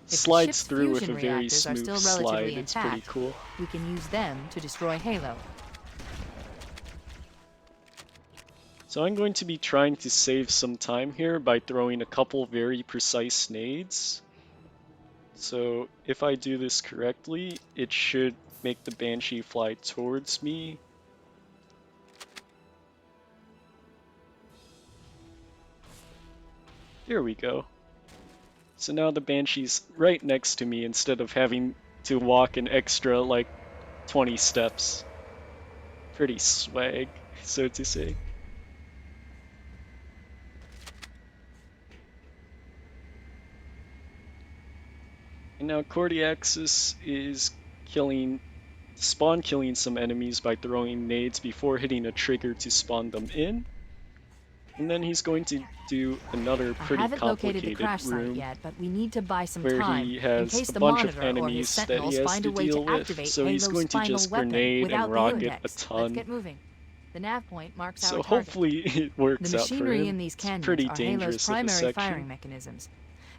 If the slides ship's through with a fusion very reactors are smooth still relatively slide. It's pretty intact, cool. we can use them to destroy Halo. So I'm going to be trying to save some time here by throwing a couple very precise nades. So if I do this correctly, it should make the Banshee fly towards me. There we go. So now the Banshee's right next to me instead of having to walk an extra like 20 steps. Pretty swag, so to say. And now cordiaxiz is spawn killing some enemies by throwing nades before hitting a trigger to spawn them in. And then he's going to do another I pretty haven't located the complicated crash site room yet, but we need to buy some where time he in has case a the bunch of monitor or his enemies that sentinels he has find to a way deal to with. activate So he's Halo's going to final just weapon grenade without and the rocket a index. Let's ton. get moving. The nav point marks So our target. hopefully it works The out for machinery him. in these It's canyons pretty are Halo's dangerous of a primary firing section. mechanisms.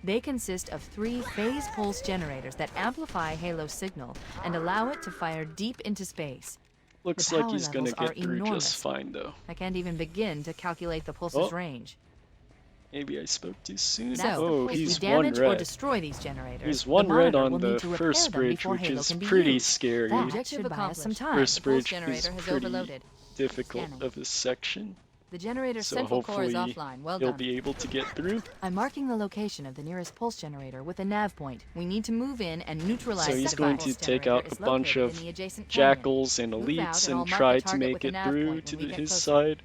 They consist of 3 phase pulse generators that amplify Halo's signal and allow it to fire deep into space. Looks The like power he's gonna levels are get through enormous. just fine though. I can't even begin to calculate the pulse's Oh. range. Maybe I spoke too soon. So, Oh, if we he's one damage or red. destroy these generators, He's the one red monitor on will the need to repair first them bridge, before which Halo is can be pretty used. scary. That should buy us some time. First The pulse bridge generator is has pretty overloaded. difficult Scanning. of a section. The generator's So central core is hopefully offline. Well he'll done. be able to get through. I'm marking the location of the nearest pulse generator with a nav point. We need to move in and neutralize So the he's device. going to take out a bunch of jackals and Move out elites and I'll and mark try the to target make with a it nav through point to when we get his closer. side.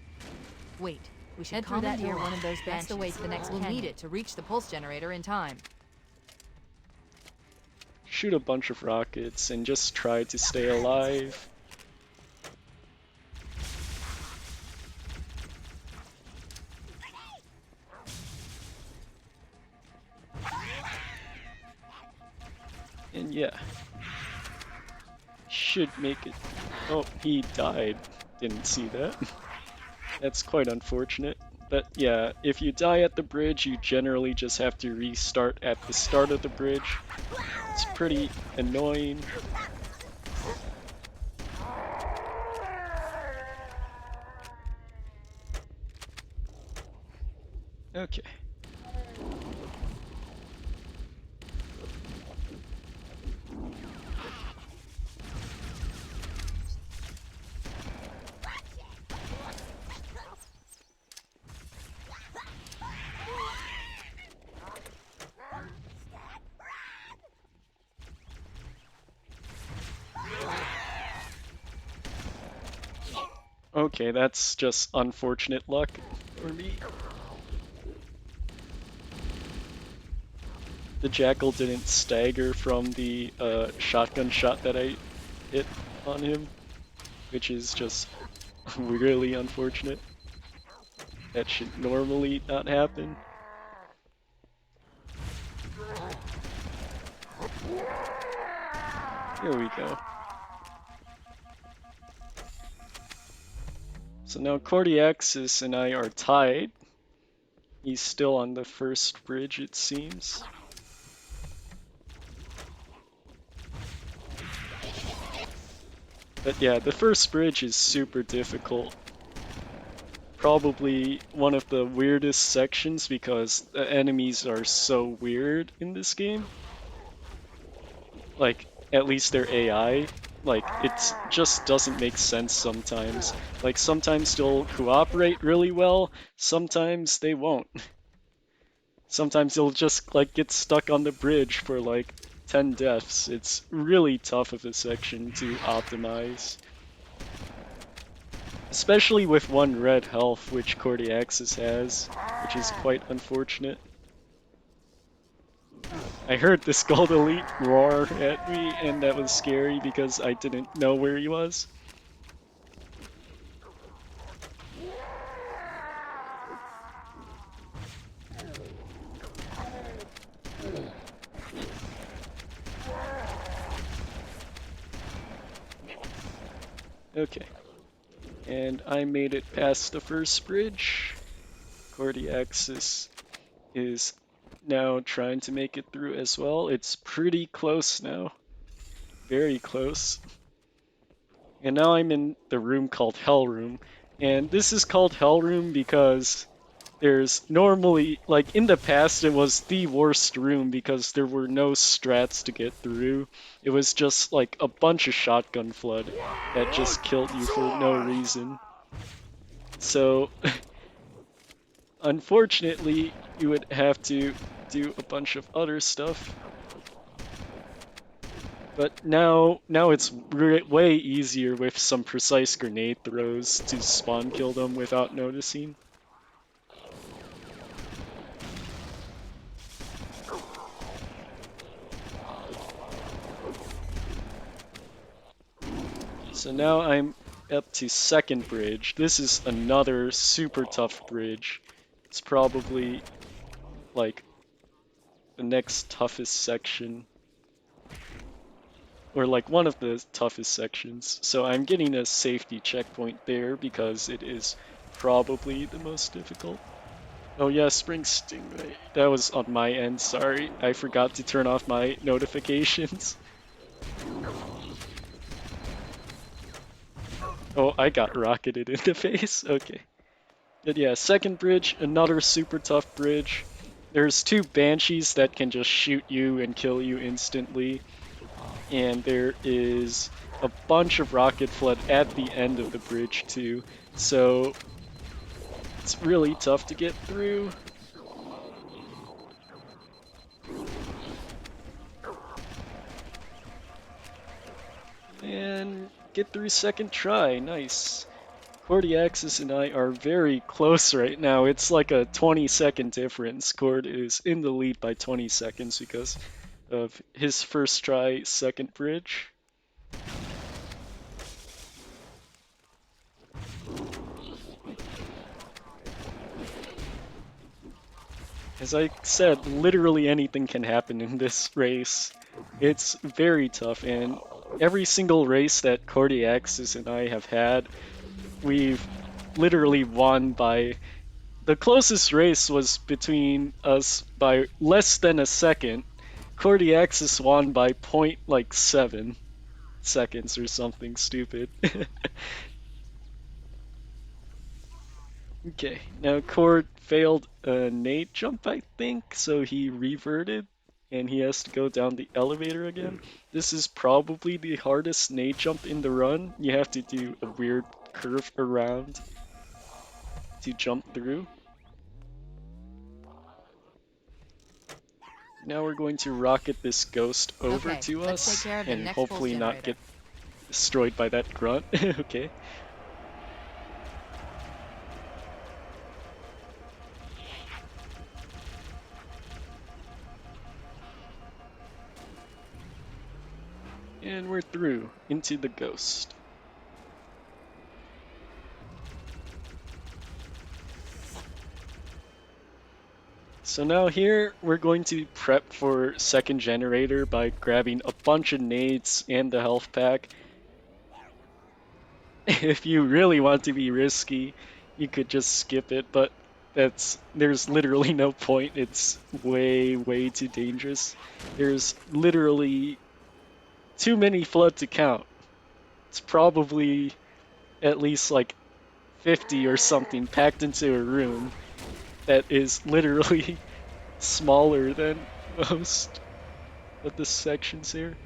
Wait, we should Head head through that commandeer door. one of those That's banshees. the way to the next We'll canyon. need it to reach the pulse generator in time. Shoot a bunch of rockets and just try to stay alive. And yeah, should make it. Oh, he died. Didn't see that. That's quite unfortunate. But yeah, if you die at the bridge, you generally just have to restart at the start of the bridge. It's pretty annoying. Okay. Okay, that's just unfortunate luck for me. The jackal didn't stagger from the shotgun shot that I hit on him, which is just really unfortunate. That should normally not happen. Here we go. So now cordiaxiz and I are tied. He's still on the first bridge, it seems. But yeah, the first bridge is super difficult. Probably one of the weirdest sections because the enemies are so weird in this game. Like, at least their AI. Like, it just doesn't make sense sometimes. Like, sometimes they'll cooperate really well, sometimes they won't. Sometimes they'll just, like, get stuck on the bridge for, like, 10 deaths. It's really tough of a section to optimize. Especially with 1 red health, which cordiaxiz has, which is quite unfortunate. I heard this Gold Elite roar at me, and that was scary because I didn't know where he was. Okay. And I made it past the first bridge. Cordiaxiz is now trying to make it through as well. It's pretty close now. Very close. And now I'm in the room called Hell Room. And this is called Hell Room because there's normally, like in the past, it was the worst room because there were no strats to get through. It was just like a bunch of shotgun flood that just killed you for no reason. So, unfortunately, you would have to do a bunch of other stuff. But now it's way easier with some precise grenade throws to spawn kill them without noticing. So now I'm up to second bridge. This is another super tough bridge. It's probably like the next toughest section. Or like one of the toughest sections. So I'm getting a safety checkpoint there because it is probably the most difficult. Oh yeah, Spring Stingray. That was on my end, sorry. I forgot to turn off my notifications. Oh, I got rocketed in the face. Okay. But yeah, second bridge, another super tough bridge. There's 2 Banshees that can just shoot you and kill you instantly. And there is a bunch of rocket flood at the end of the bridge too. So it's really tough to get through. And get through second try, nice. Cordiaxiz and I are very close right now. It's like a 20-second difference. Cord is in the lead by 20 seconds because of his first try, second bridge. As I said, literally anything can happen in this race. It's very tough, and every single race that Cordiaxiz and I have had, we've literally won by... The closest race was between us by less than a second. Cordiaxiz won by 0.7 seconds or something stupid. Okay, now Cord failed a nade jump, I think, so he reverted, and he has to go down the elevator again. This is probably the hardest nade jump in the run. You have to do a weird curve around to jump through. Now we're going to rocket this ghost over Okay, to let's us, take care of the and next hopefully pulse not generator. get destroyed by that grunt. Okay. And we're through into the ghost. So now here we're going to prep for second generator by grabbing a bunch of nades and the health pack. If you really want to be risky, you could just skip it, but there's literally no point. It's way too dangerous. There's literally too many flood to count. It's probably at least like 50 or something packed into a room that is literally smaller than most of the sections here.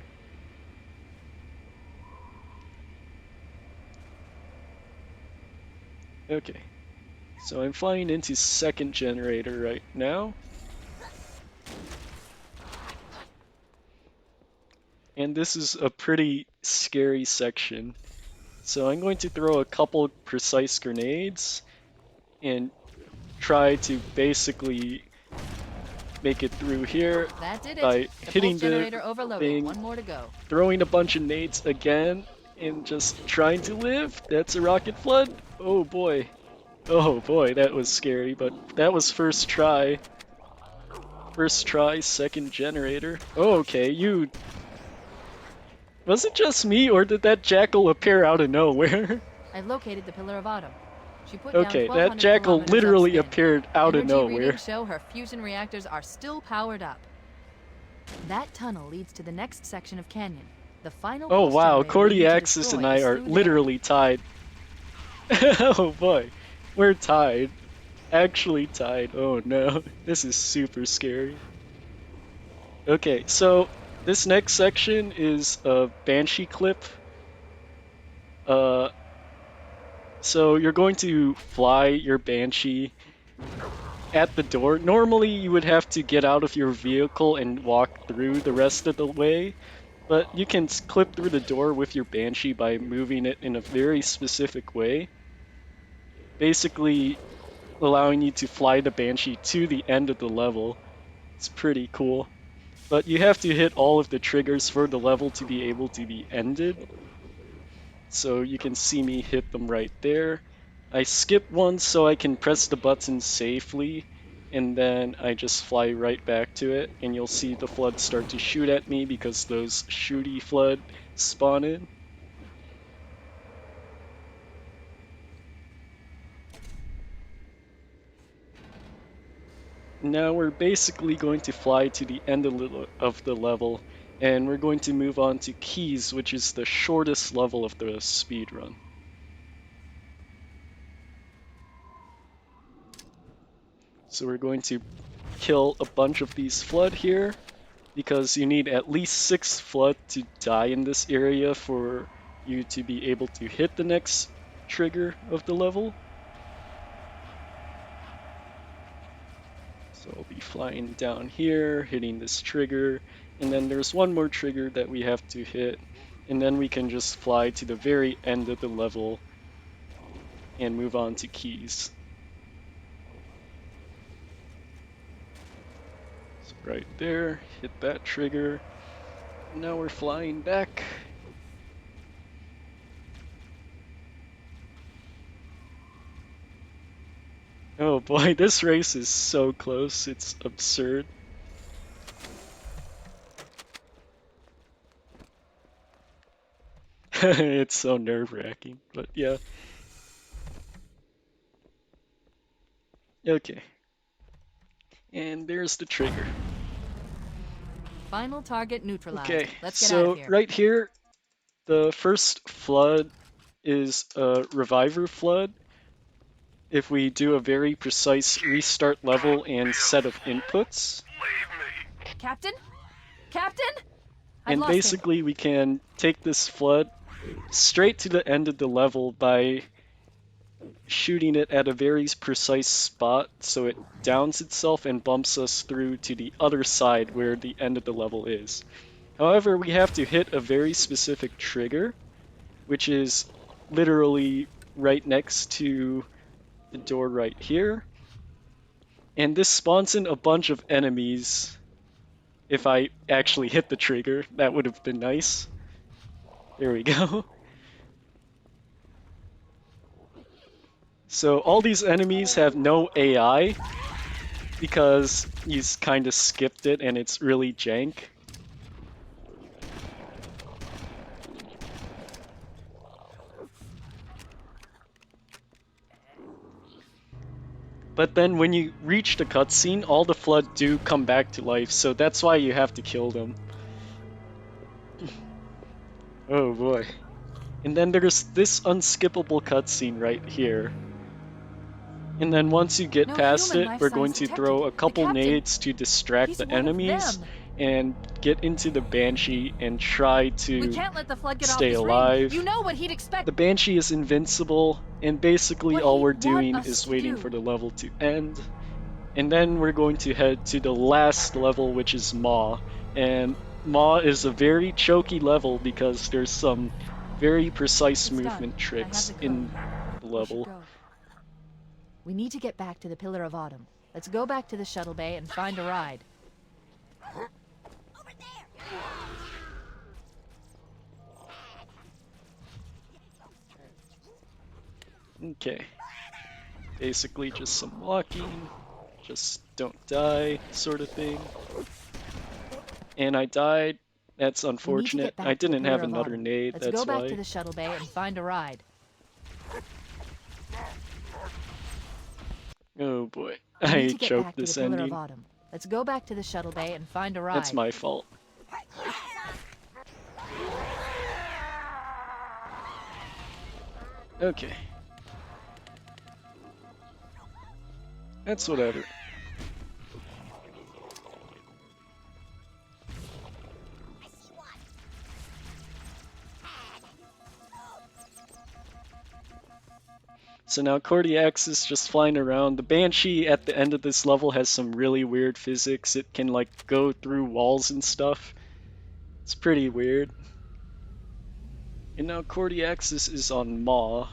Okay, so I'm flying into second generator right now. and this is a pretty scary section. So I'm going to throw a couple precise grenades and try to basically make it through here That did it. by The hitting pulse the generator overloaded. thing, One more to go. throwing a bunch of nades again, and just trying to live. That's a rocket flood. Oh boy. Oh boy, that was scary, but that was first try. First try, second generator. Oh, okay, you... Was it just me, or did that jackal appear out of nowhere? I've located the Pillar of Autumn. She put down Okay, 1,200 that jackal kilometers literally upspin. appeared out of Energy nowhere. readings show her fusion reactors are still powered up. That tunnel leads to the next section of canyon. The final Oh pulse wow, generator we need to cordiaxiz destroy and I is are through there. literally tied. Oh boy, we're tied. Actually tied. Oh no, this is super scary. Okay, so this next section is a Banshee clip. So you're going to fly your Banshee at the door. Normally you would have to get out of your vehicle and walk through the rest of the way, but you can clip through the door with your Banshee by moving it in a very specific way. Basically allowing you to fly the Banshee to the end of the level. It's pretty cool. But you have to hit all of the triggers for the level to be able to be ended. So you can see me hit them right there. I skip one so I can press the button safely, and then I just fly right back to it, and you'll see the flood start to shoot at me because those shooty flood spawn in. Now we're basically going to fly to the end of the level, and we're going to move on to Keys, which is the shortest level of the speedrun. So we're going to kill a bunch of these flood here, because you need at least 6 flood to die in this area for you to be able to hit the next trigger of the level. So I'll be flying down here, hitting this trigger, and then there's one more trigger that we have to hit, and then we can just fly to the very end of the level and move on to Keys. So right there, hit that trigger. Now we're flying back. Oh boy, this race is so close, it's absurd. It's so nerve-wracking, but yeah. Okay. And there's the trigger. Final target neutralized. Okay, Let's get out so of here. right here, the first flood is a reviver flood. If we do a very precise restart level and set of inputs, Captain? Captain? I've and lost him. basically we can take this flood straight to the end of the level by shooting it at a very precise spot so it downs itself and bumps us through to the other side where the end of the level is. However, we have to hit a very specific trigger, which is literally right next to the door right here. And this spawns in a bunch of enemies. If I actually hit the trigger, that would have been nice. There we go. So all these enemies have no AI because you kind of skipped it and it's really jank. But then when you reach the cutscene, all the flood do come back to life, so that's why you have to kill them. Oh boy. And then there's this unskippable cutscene right here. And then once you get No past human it, life we're signs going to detected. throw a The couple captain, nades to distract he's the one of enemies them. and get into the Banshee and try We to can't let the flood get stay off this alive. ring. You know what he'd expect. The Banshee is invincible, and basically What all he'd we're want doing us is to waiting do. for the level to end. And then we're going to head to the last level, which is Maw. And Maw is a very choky level because there's some very precise It's done. movement I have tricks the code. in the We should level. go. We need to get back to the Pillar of Autumn. Let's go back to the shuttle bay and find a ride. Okay. Basically just some walking, just don't die sort of thing. And I died. That's We need to unfortunate. get back I to the didn't Pillar have of another Autumn. nade, Let's that's go back why. to the shuttle bay and find a ride. Oh boy. We need I to get choked back to the this Pillar of ending. Autumn. Let's go back to the shuttle bay and find a ride. That's my fault. Okay. That's whatever. So now Cordiaxiz is just flying around. The Banshee at the end of this level has some really weird physics. It can like go through walls and stuff. It's pretty weird. And now Cordiaxiz is on Maw.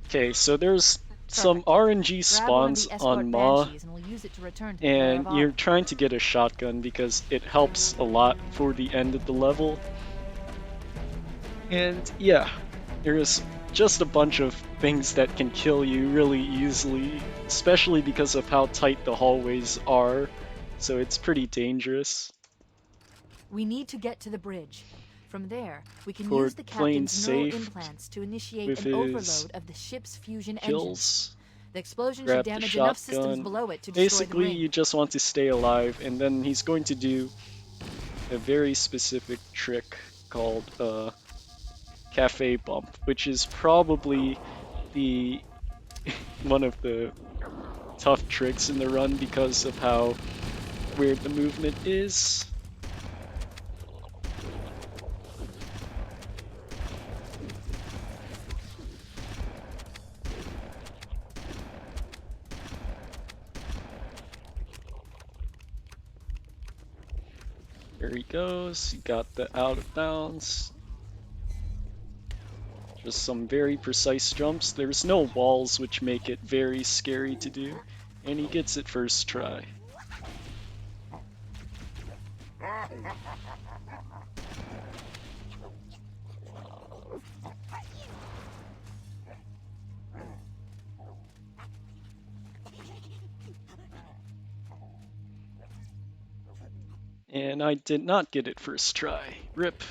Okay, so there's some RNG Grab one of spawns the escort on Maw, Banshees and we'll use it to return to the Pillar of and Autumn. you're trying to get a shotgun because it helps a lot for the end of the level. And yeah, there's just a bunch of things that can kill you really easily, especially because of how tight the hallways are, so it's pretty dangerous. We need to get to the bridge. From there, we can For use the playing captain's neural safe implants to initiate with an his overload of the ship's fusion engines. kills, The explosion grab should the damage enough systems shotgun. below it to destroy the Basically, ring. you just want to stay alive, and then he's going to do a very specific trick called Cafe Bump, which is probably the one of the tough tricks in the run because of how weird the movement is. There he goes, he got the out of bounds. Just some very precise jumps. There's no walls, which make it very scary to do. And he gets it first try. And I did not get it first try. RIP.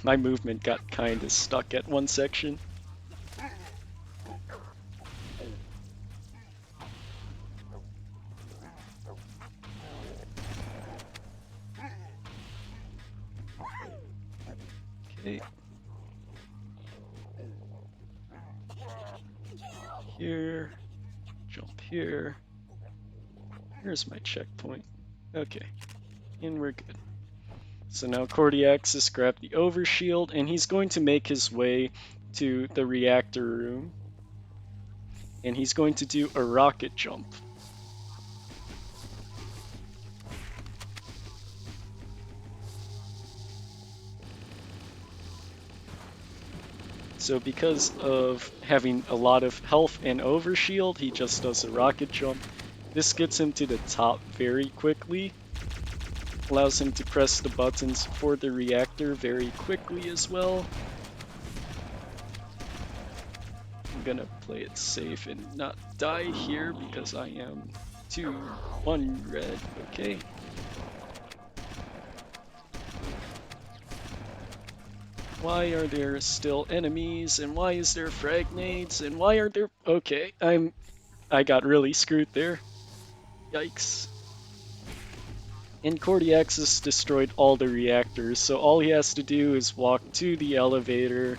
My movement got kinda stuck at one section. Okay. Here. Jump here. Here's my checkpoint. Okay. And we're good. So now Cordiaxiz grabbed the overshield, and he's going to make his way to the reactor room. And he's going to do a rocket jump. So because of having a lot of health and overshield, he just does a rocket jump. This gets him to the top very quickly. Allows him to press the buttons for the reactor very quickly as well. I'm gonna play it safe and not die here because I am 2-1 red, okay. Why are there still enemies, and why is there frag nades, and why are there... Okay, I got really screwed there. Yikes. And Cordiaxiz destroyed all the reactors, so all he has to do is walk to the elevator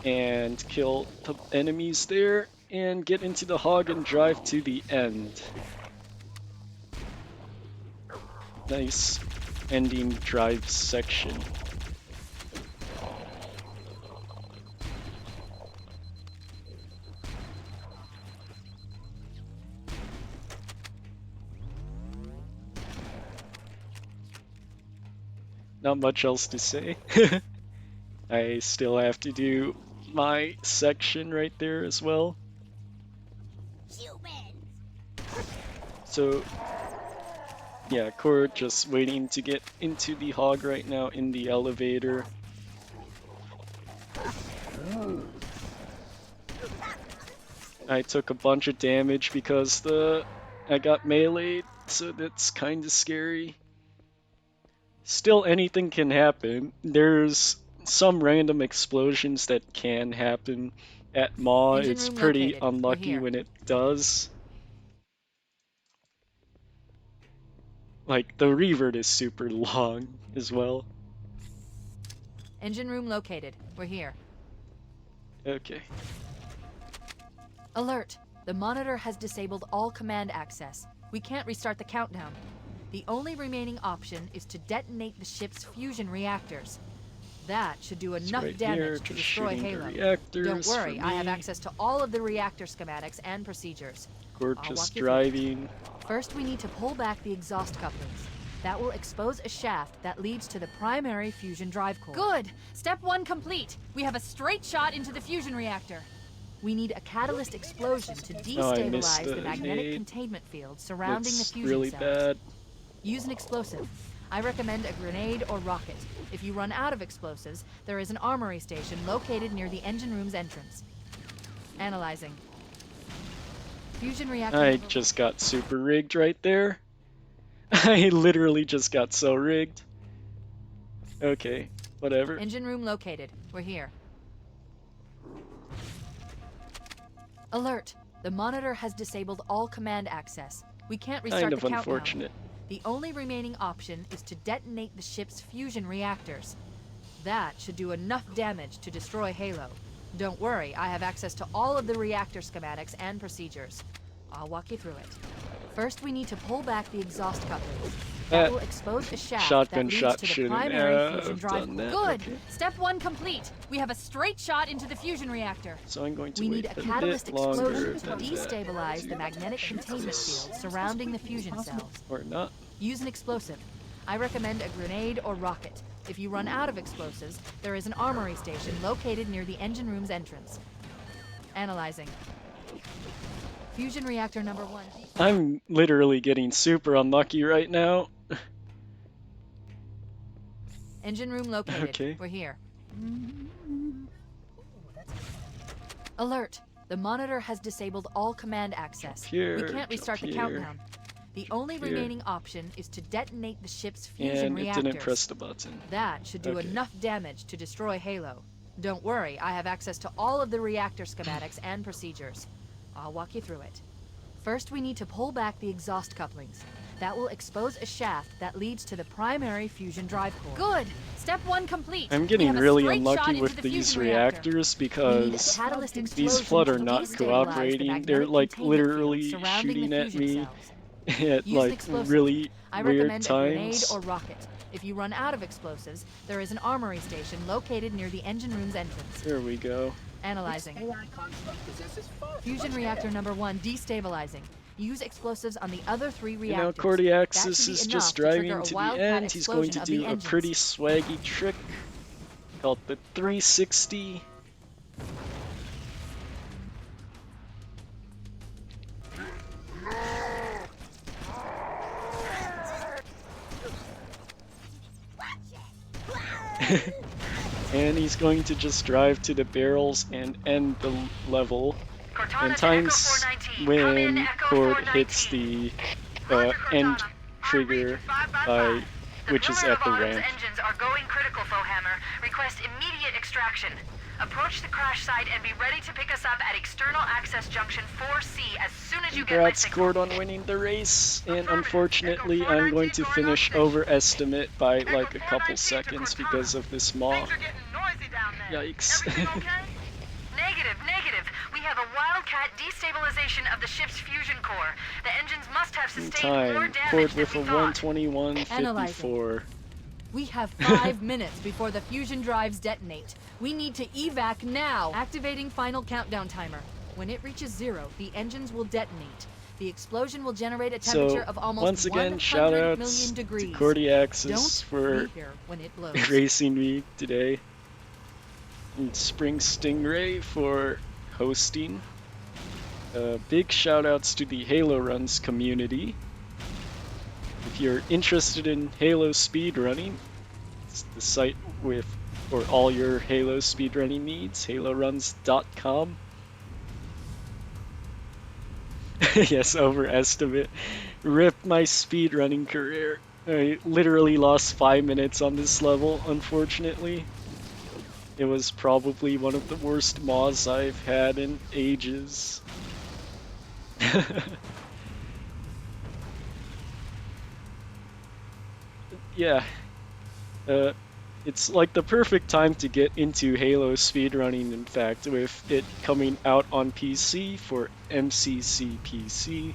and kill the enemies there, and get into the hog and drive to the end. Nice ending drive section. not much else to say. I still have to do my section right there as well. So, yeah, Cord just waiting to get into the hog right now in the elevator. I took a bunch of damage because I got meleeed, so that's kind of scary. Still, anything can happen. There's some random explosions that can happen at Maw. Engine It's room pretty located. We're unlucky here. when it does. Like, the revert is super long as well. Engine room located. We're here. Okay. Alert! The monitor has disabled all command access. We can't restart the countdown. The only remaining option is to detonate the ship's fusion reactors. That should do enough right here, damage to just destroy shooting the Halo. reactors Don't worry, for I have me. access to all of the reactor schematics and procedures. We're I'll just walk you through it. driving. First, we need to pull back the exhaust couplings. That will expose a shaft that leads to the primary fusion drive core. Good! Step 1 complete. We have a straight shot into the fusion reactor. We need a catalyst explosion to Oh, I missed destabilize the the magnetic nade. containment field surrounding the It's fusion really cells. bad. Use an explosive. I recommend a grenade or rocket. If you run out of explosives, there is an armory station located near the engine room's entrance. Analyzing. Fusion reactor. I number just got super rigged right there. I literally just got so rigged. Okay, whatever. Engine room located. We're here. Alert! The monitor has disabled all command access. We can't restart Kind the of countdown. unfortunate. The only remaining option is to detonate the ship's fusion reactors. That should do enough damage to destroy Halo. Don't worry, I have access to all of the reactor schematics and procedures. I'll walk you through it. First, we need to pull back the exhaust couplings. That will expose a shaft shotgun that leads shot to the shouldn't primary have fusion drive. done that, Good! okay. Step 1 complete. We have a straight shot into the fusion reactor. So I'm going to We wait need a a catalyst bit longer explosion to than destabilize that. the magnetic containment field surrounding the fusion cells. Or not. Use an explosive. I recommend a grenade or rocket. If you run out of explosives, there is an armory station located near the engine room's entrance. Analyzing. Fusion reactor number 1. I'm literally getting super unlucky right now. Engine room located. Okay. We're here. Alert! The monitor has disabled all command access. Here, We can't restart the here, countdown. The only here. remaining option is to detonate the ship's fusion And it reactors. didn't press the button. That should do Okay. enough damage to destroy Halo. Don't worry, I have access to all of the reactor schematics and procedures. I'll walk you through it. First, we need to pull back the exhaust couplings. That will expose a shaft that leads to the primary fusion drive core. Good! Step 1 complete. I'm We getting have a really straight shot unlucky into with the these fusion reactor. reactors We need a because catalyst these explosion flood to are not destabilize the cooperating. They're magnetic like containment field literally surrounding shooting the at fusion me cells. at Use an like explosive. really I weird recommend a grenade times. or rocket. If you run out of explosives, there is an armory station located near the engine room's entrance. There we go. Analyzing. AI construct possesses far too Fusion much reactor energy. number 1 destabilizing. Use explosives on the other 3 You know, reactors. That Cordiaxiz should be is enough just to trigger driving a to the wildcat end. He's going to explosion of the do a engines. pretty swaggy trick called the 360. And he's going to just drive to the barrels and end the level. Cortana And to times Echo 419. Come in, when Echo Cord 419. hits the Roger, end Cortana. trigger Our by region, 5 The which is Pillar at of the Autumn's ramp. engines are going critical, Fohammer. Request immediate extraction. Approach the crash site and be ready to pick us up at external access junction 4C as soon as you get my Congrats, signal. Cord, on winning the race, and unfortunately I'm going to finish overestimate by like a couple seconds because of this maw. Things are getting noisy down there. Yikes. Everything okay? Negative. We have a wildcat destabilization of the ship's fusion core. The engines must have In sustained more time, damage Cord than with a we thought. 121.54. We have 5 minutes before the fusion drives detonate. We need to evac now. Activating final countdown timer. When it reaches 0, the engines will detonate. The explosion will generate a temperature So of almost once again, 100 shoutouts million to degrees. cordiaxiz Don't for be here when it blows. racing me today, and Spring Stingray for hosting. Big shoutouts to the Halo Runs community. If you're interested in Halo speedrunning, it's the site for all your Halo speedrunning needs, haloruns.com. Yes, overestimate. Rip my speedrunning career. I literally lost 5 minutes on this level, unfortunately. It was probably one of the worst mods I've had in ages. Yeah. It's like the perfect time to get into Halo speedrunning, in fact, with it coming out on PC for MCC PC.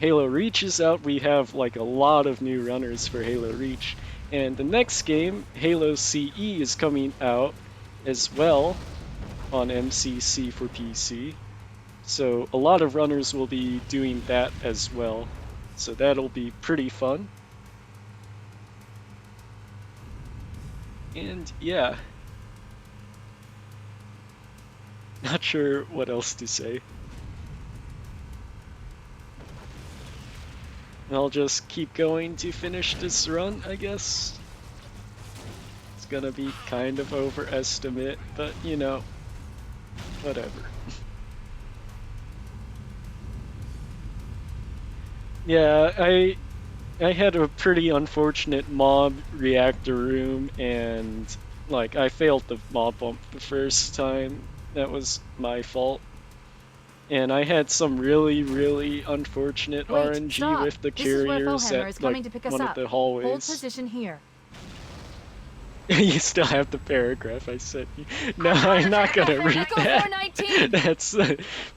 Halo Reach is out. We have like a lot of new runners for Halo Reach. And the next game, Halo CE, is coming out as well on MCC for PC. So a lot of runners will be doing that as well. So that'll be pretty fun. And yeah, not sure what else to say. I'll just keep going to finish this run, I guess. It's gonna be kind of overestimate, but you know, whatever. Yeah, I had a pretty unfortunate mob reactor room, and like I failed the mob bump the first time. That was my fault. And I had some really, really unfortunate Wait, RNG stop. with the This is where carriers Fohammer at is coming like to pick us one up. of the Hold hallways. position here. You still have the paragraph I sent you. No, I'm not gonna read Echo that. 419. That's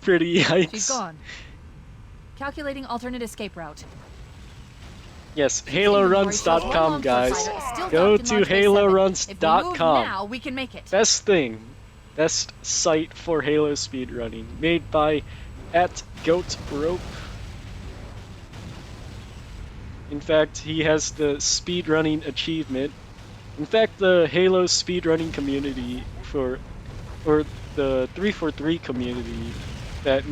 pretty yikes. She's gone. Calculating alternate escape route. Yes, Inventory shows one haloruns.com, lone guys. fighter is still Go docked in to Launch Bay 7. If we move haloruns.com. now, we can make it. Best thing, best site for Halo speedrunning, made by @GoatRope. In fact, he has the speedrunning achievement. In fact, the Halo speedrunning community or the 343 community that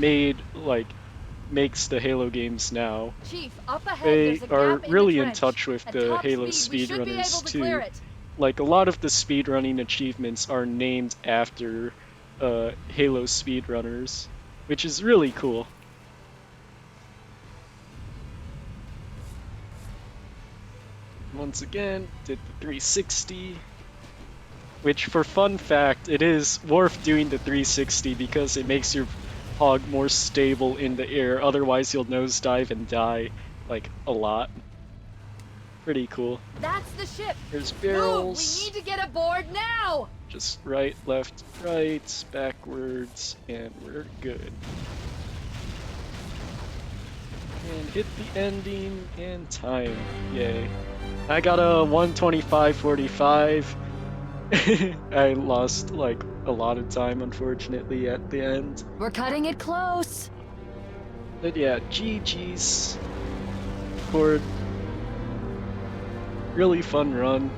makes the Halo games now, Chief, up ahead, they there's a gap are in the really in trench. touch with At the top Halo speed, we should be able speedrunners to too. clear it. Like a lot of the speedrunning achievements are named after Halo speedrunners, which is really cool. Once again, did the 360, which for fun fact, it is worth doing the 360 because it makes your hog more stable in the air, otherwise you'll nosedive and die, like, a lot. Pretty cool. That's the ship. There's Move, barrels. we need to get aboard now. Just right, left, right, backwards, and we're good. And hit the ending and time. Yay. I got a 125.45. I lost like a lot of time, unfortunately, at the end. We're cutting it close. But yeah, GG's. Cord. Really fun run,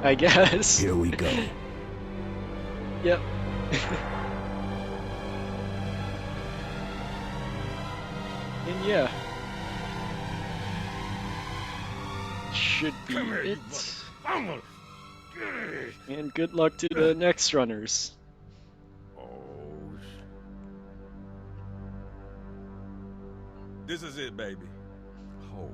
I guess. Here we go. Yep. And yeah. Should be it. And good luck to the next runners. This is it, baby. Oh,